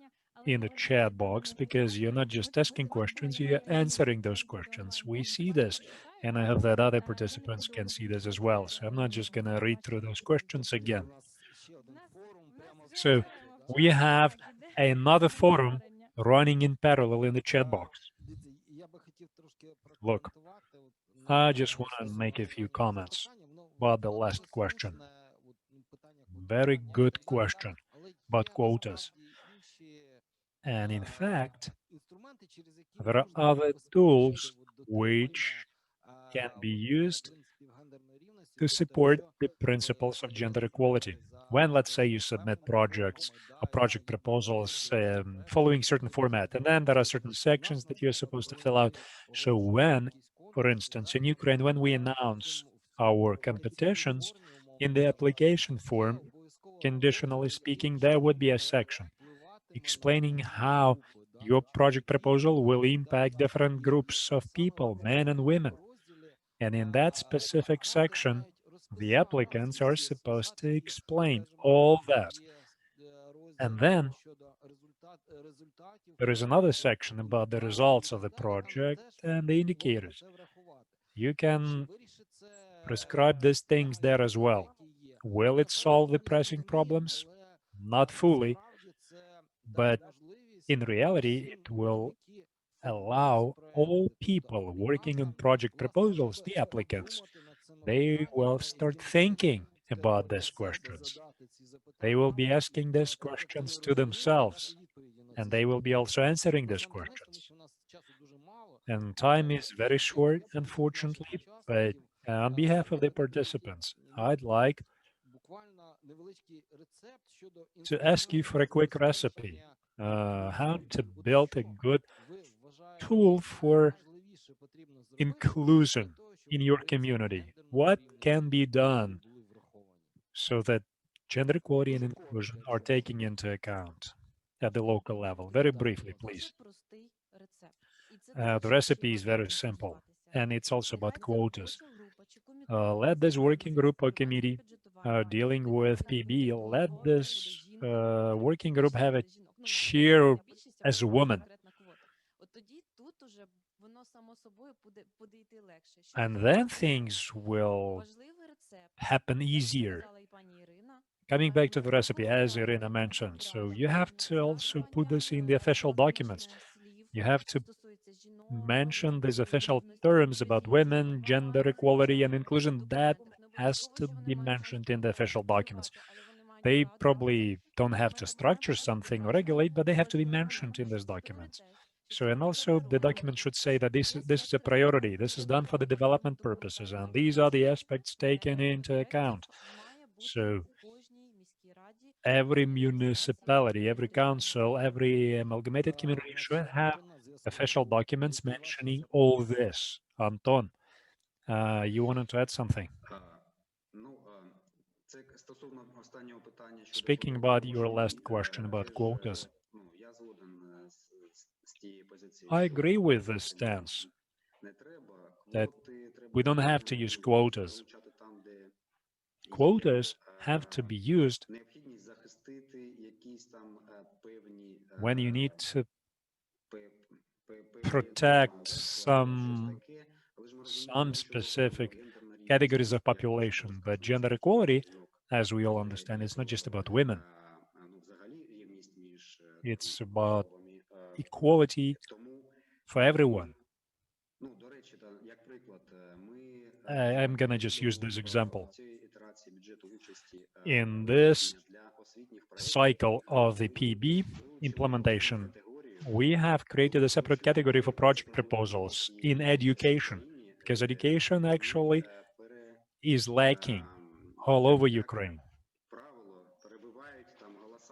Speaker 5: in the chat box, because you're not just asking questions, you're answering those questions. We see this, and I hope that other participants can see this as well. So I'm not just going to read through those questions again. So we have another forum running in parallel in the chat box. Look, I just want to make a few comments about the last question. Very good question about quotas. And in fact, there are other tools which can be used to support the principles of gender equality. When, let's say, you submit projects or project proposals following certain format, and then there are certain sections that you're supposed to fill out. So when, for instance, in Ukraine, when we announce our competitions, in the application form, conditionally speaking, there would be a section explaining how your project proposal will impact different groups of people, men and women. And in that specific section, the applicants are supposed to explain all that. And then there is another section about the results of the project and the indicators. You can prescribe these things there as well. Will it solve the pressing problems? Not fully, but in reality, it will allow all people working on project proposals, the applicants, they will start thinking about these questions. They will be asking these questions to themselves, and they will be also answering these questions. And time is very short, unfortunately, but on behalf of the participants, I'd like to ask you for a quick recipe, how to build a good tool for inclusion in your community. What can be done so that gender equality and inclusion are taken into account at the local level? Very briefly, please. The recipe is very simple, and it's also about quotas. Let this working group or committee dealing with PB, let this working group have a chair as a woman. And then things will happen easier. Coming back to the recipe, as Irina mentioned, so you have to also put this in the official documents. You have to mention these official terms about women, gender equality, and inclusion. That has to be mentioned in the official documents. They probably don't have to structure something or regulate, but they have to be mentioned in these documents. So, and also the document should say that this is a priority. This is done for the development purposes, and these are the aspects taken into account. So every municipality, every council, every amalgamated community should have official documents mentioning all this. Anton, you wanted to add something? Speaking about your last question about quotas, I agree with this stance that we don't have to use quotas. Quotas have to be used when you need to protect some specific categories of population. But gender equality, as we all understand, is not just about women. It's about equality for everyone. I'm gonna just use this example. In this cycle of the PB implementation, we have created a separate category for project proposals in education, because education actually is lacking all over Ukraine.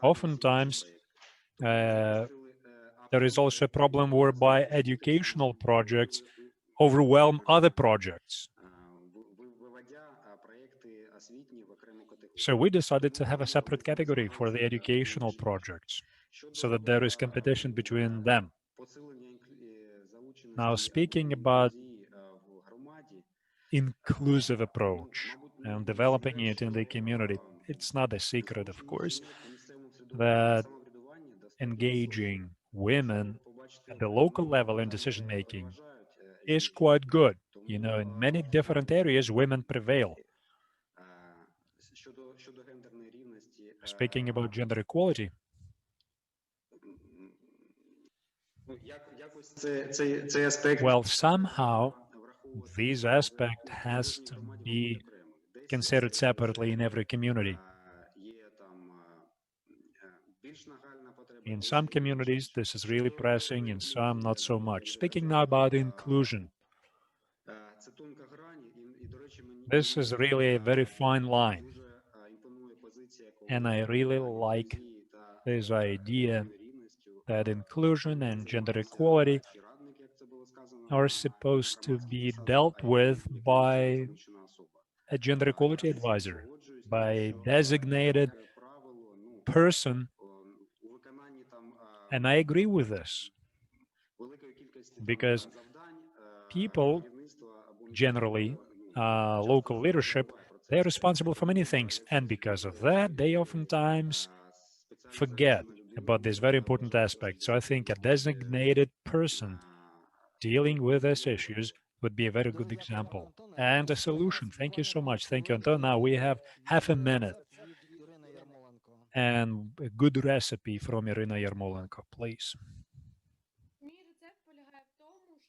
Speaker 5: Oftentimes, there is also a problem whereby educational projects overwhelm other projects. So we decided to have a separate category for the educational projects so that there is competition between them. Now, speaking about inclusive approach and developing it in the community, it's not a secret, of course, that engaging women at the local level in decision making is quite good. You know, in many different areas, women prevail. Speaking about gender equality, well, somehow this aspect has to be considered separately in every community. In some communities, this is really pressing, in some, not so much. Speaking now about inclusion, this is really a very fine line. And I really like this idea that inclusion and gender equality are supposed to be dealt with by a gender equality advisor, by a designated person. And I agree with this because people, generally, local leadership, they're responsible for many things. And because of that, they oftentimes forget about this very important aspect. So I think a designated person dealing with these issues would be a very good example and a solution. Thank you so much. Thank you, Anton. Now we have half a minute and a good recipe from Irina Yarmolenko, please.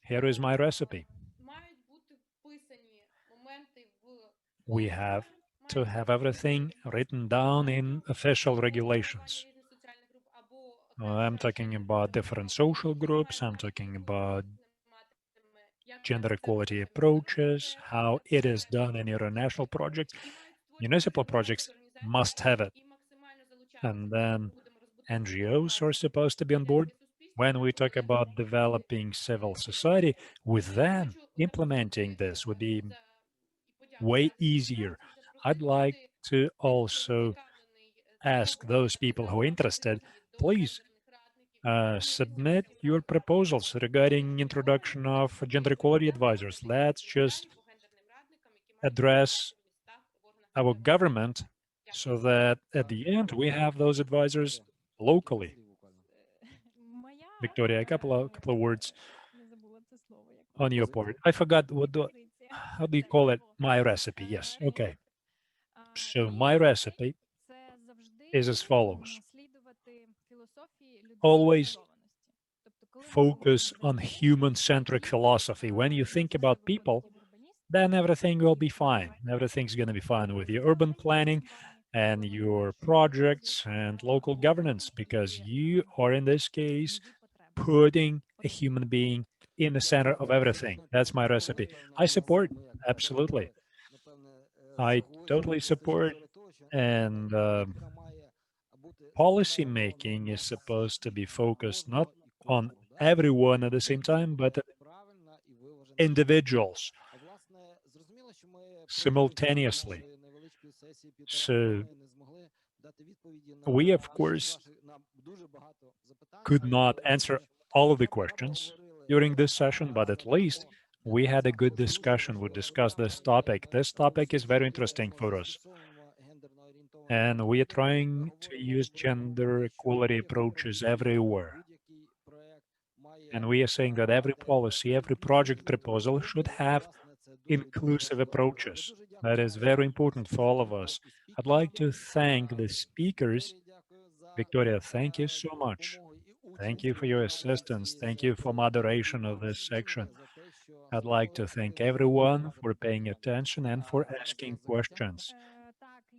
Speaker 5: Here is my recipe. We have to have everything written down in official regulations. I'm talking about different social groups. I'm talking about gender equality approaches, how it is done in international projects. Municipal projects must have it. And then NGOs are supposed to be on board. When we talk about developing civil society, with them, implementing this would be way easier. I'd like to also ask those people who are interested, please submit your proposals regarding introduction of gender equality advisors. Let's just address our government so that at the end we have those advisors locally. Victoria, a couple of words on your part. I forgot how do you call it? My recipe. Yes. Okay. So my recipe is as follows.
Speaker 3: наслідувати філософії людей
Speaker 5: Always
Speaker 3: керованості. Тобто, коли ми
Speaker 5: focus
Speaker 3: говоримо
Speaker 5: on
Speaker 3: про
Speaker 5: human-centric philosophy. When you think about people, then everything will be fine. Everything's going to be fine with your urban planning and your projects and local governance, because you are, in this case, putting a human being in the center of everything. That's my recipe. I support, absolutely. I totally support, and policy making is supposed to be focused not on everyone at the same time, but individuals simultaneously. So we, of course, could not answer all of the questions during this session, but at least we had a good discussion. We discussed this topic. This topic is very interesting for us. And we are trying to use gender equality approaches everywhere. And we are saying that every policy, every project proposal should have inclusive approaches. That is very important for all of us. I'd like to thank the speakers. Victoria, thank you so much. Thank you for your assistance. Thank you for moderation of this section. I'd like to thank everyone for paying attention and for asking questions.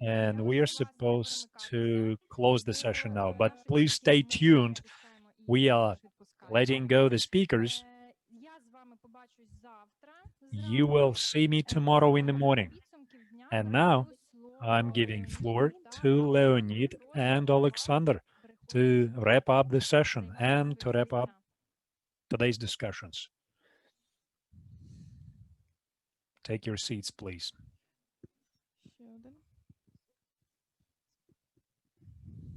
Speaker 5: And we are supposed to close the session now, but please stay tuned. We are letting go the speakers. You will see me tomorrow in the morning. And now I'm giving floor to Leonid and Alexander to wrap up the session and to wrap up today's discussions. Take your seats, please.
Speaker 10: Ще один.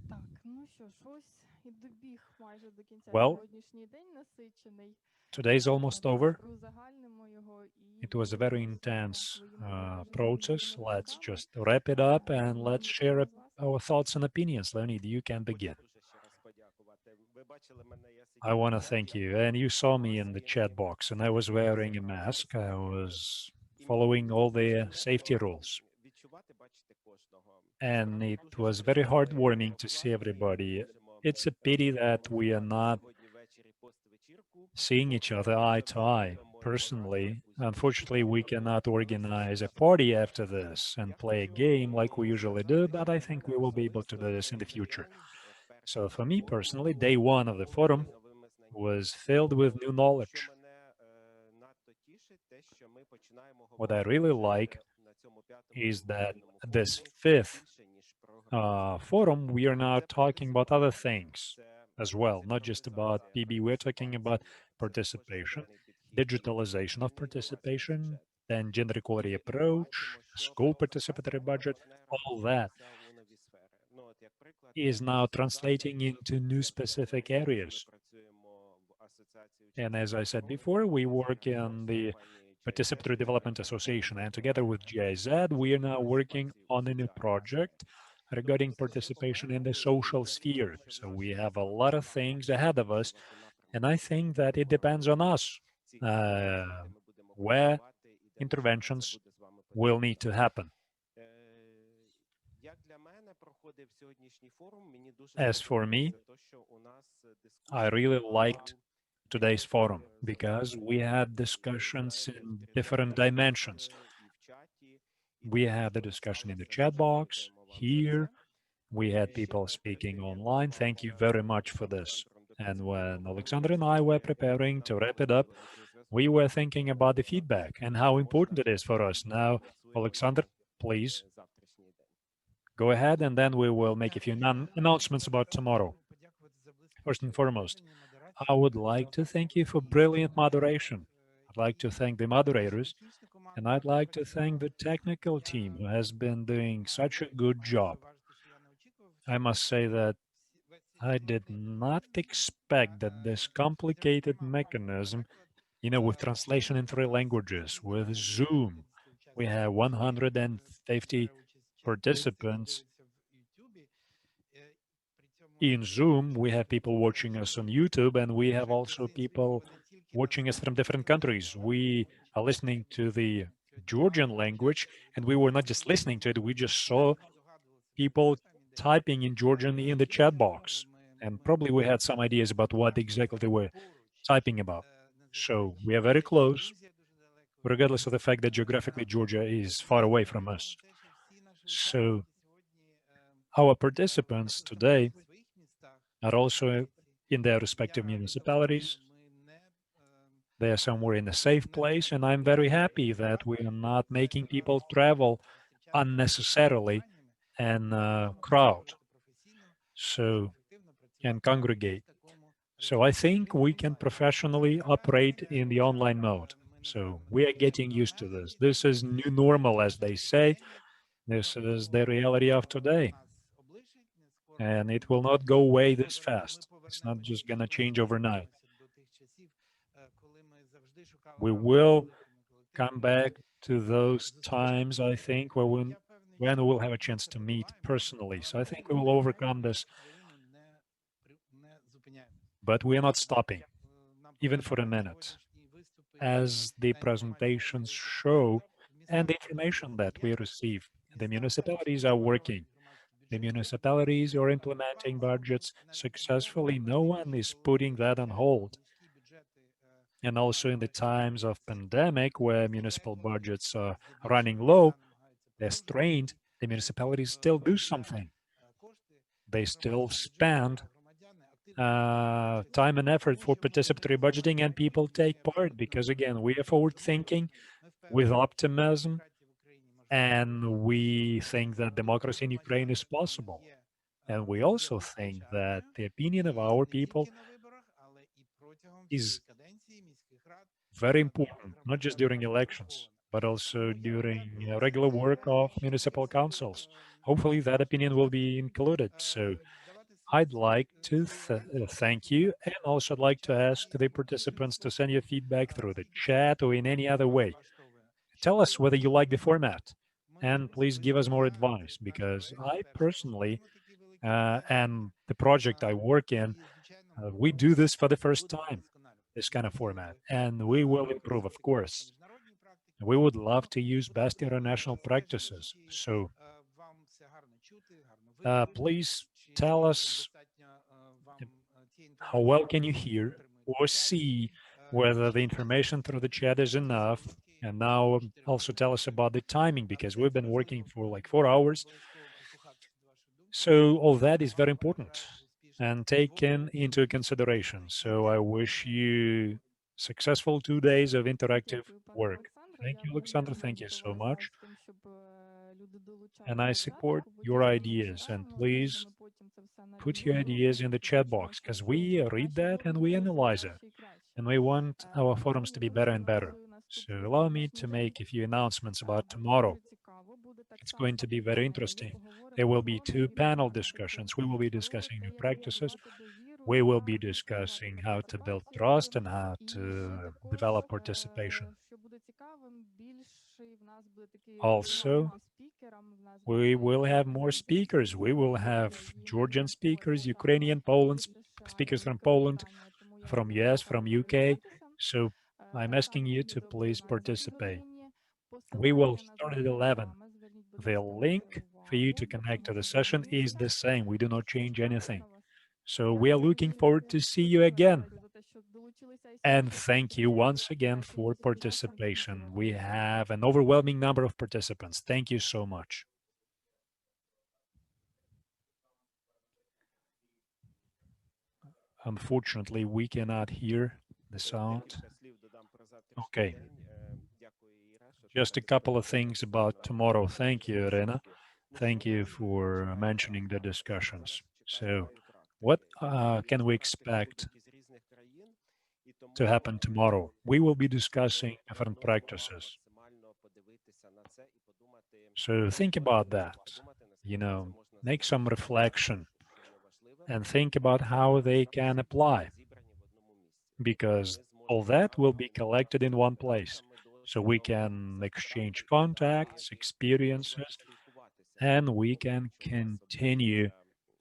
Speaker 10: Так, ну що ж, ось і добіг майже до кінця сьогоднішній день насичений.
Speaker 5: Today's almost over.
Speaker 10: Узагальнимо його і
Speaker 5: It was a very intense process. Let's just wrap it up and let's share our thoughts and opinions. Leonid, you can begin. I want to thank you. And you saw me in the chat box, and I was wearing a mask. I was following all the safety rules. And it was very heartwarming to see everybody. It's a pity that we are not seeing each other eye to eye. Personally, unfortunately, we cannot organize a party after this and play a game like we usually do, but I think we will be able to do this in the future. So for me personally, day one of the forum was filled with new knowledge. What I really like is that this fifth forum, we are now talking about other things as well, not just about PB. We're talking about participation, digitalization of participation, then gender equality approach, school participatory budget, all that is now translating into new specific areas. And as I said before, we work in the Participatory Development Association, and together with GIZ, we are now working on a new project regarding participation in the social sphere. So we have a lot of things ahead of us, and I think that it depends on us where interventions will need to happen. As for me, I really liked today's forum because we had discussions in different dimensions. We had the discussion in the chat box here. We had people speaking online. Thank you very much for this. And when Alexander and I were preparing to wrap it up, we were thinking about the feedback and how important it is for us. Now, Alexander, please go ahead, and then we will make a few announcements about tomorrow. First and foremost, I would like to thank you for brilliant moderation. I'd like to thank the moderators, and I'd like to thank the technical team who has been doing such a good job. I must say that I did not expect that this complicated mechanism, with translation in 3 languages, with Zoom, we have 150 participants. In Zoom, we have people watching us on YouTube, and we have also people watching us from different countries. We are listening to the Georgian language, and we were not just listening to it, we just saw people typing in Georgian in the chat box, and probably we had some ideas about what exactly they were typing about. So we are very close, regardless of the fact that geographically Georgia is far away from us. So our participants today are also in their respective municipalities. They are somewhere in a safe place, and I'm very happy that we are not making people travel unnecessarily and crowd and congregate. So I think we can professionally operate in the online mode. So we are getting used to this. This is new normal, as they say. This is the reality of today. And it will not go away this fast. It's not just going to change overnight. We will come back to those times, I think, when we will have a chance to meet personally. So I think we will overcome this. But we are not stopping, even for a minute. As the presentations show and the information that we receive, the municipalities are working. The municipalities are implementing budgets successfully. No one is putting that on hold. And also in the times of pandemic, where municipal budgets are running low, they're strained, the municipalities still do something. They still spend time and effort for participatory budgeting, and people take part because, again, we are forward thinking with optimism, and we think that democracy in Ukraine is possible. And we also think that the opinion of our people is very important, not just during elections, but also during regular work of municipal councils. Hopefully that opinion will be included. So I'd like to thank you, and also I'd like to ask the participants to send your feedback through the chat or in any other way. Tell us whether you like the format, and please give us more advice, because I personally and the project I work in, we do this for the first time, this kind of format, and we will improve, of course. We would love to use best international practices. So please tell us how well can you hear or see, whether the information through the chat is enough. And now also tell us about the timing, because we've been working for like 4 hours. So all that is very important and taken into consideration. So I wish you successful 2 days of interactive work. Thank you, Alexander. Thank you so much. And I support your ideas. And please put your ideas in the chat box, because we read that and we analyze it. And we want our forums to be better and better. So allow me to make a few announcements about tomorrow. It's going to be very interesting. There will be 2 panel discussions. We will be discussing new practices. We will be discussing how to build trust and how to develop participation. Also, we will have more speakers. We will have Georgian speakers, Ukrainian, Poland, speakers from Poland, from US, from UK. So I'm asking you to please participate. We will start at 11. The link for you to connect to the session is the same. We do not change anything. So we are looking forward to see you again. And thank you once again for participation. We have an overwhelming number of participants. Thank you so much. Unfortunately, we cannot hear the sound. Okay. Just a couple of things about tomorrow. Thank you, Irena. Thank you for mentioning the discussions. So what can we expect to happen tomorrow? We will be discussing different practices. So think about that, make some reflection and think about how they can apply, because all that will be collected in one place. So we can exchange contacts, experiences, and we can continue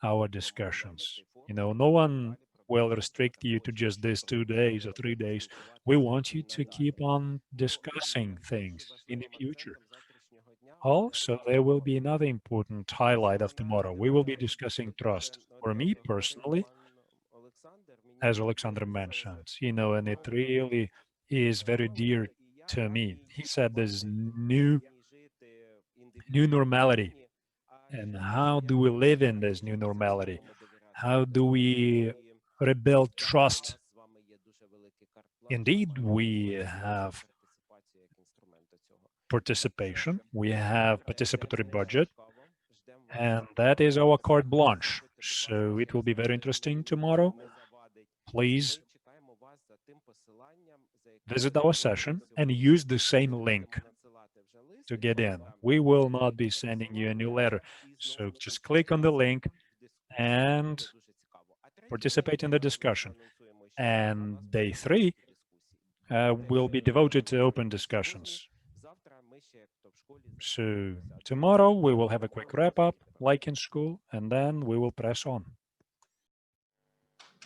Speaker 5: our discussions. No one will restrict you to just these 2 days or 3 days. We want you to keep on discussing things in the future. Also, there will be another important highlight of tomorrow. We will be discussing trust. For me personally, as Alexander mentioned, and it really is very dear to me. He said there's new normality. And how do we live in this new normality? How do we rebuild trust? Indeed, we have participation, we have participatory budget, and that is our carte blanche. So it will be very interesting tomorrow. Please visit our session and use the same link to get in. We will not be sending you a new letter. So just click on the link and participate in the discussion. And day 3 will be devoted to open discussions. So tomorrow we will have a quick wrap up, like in school, and then we will press on.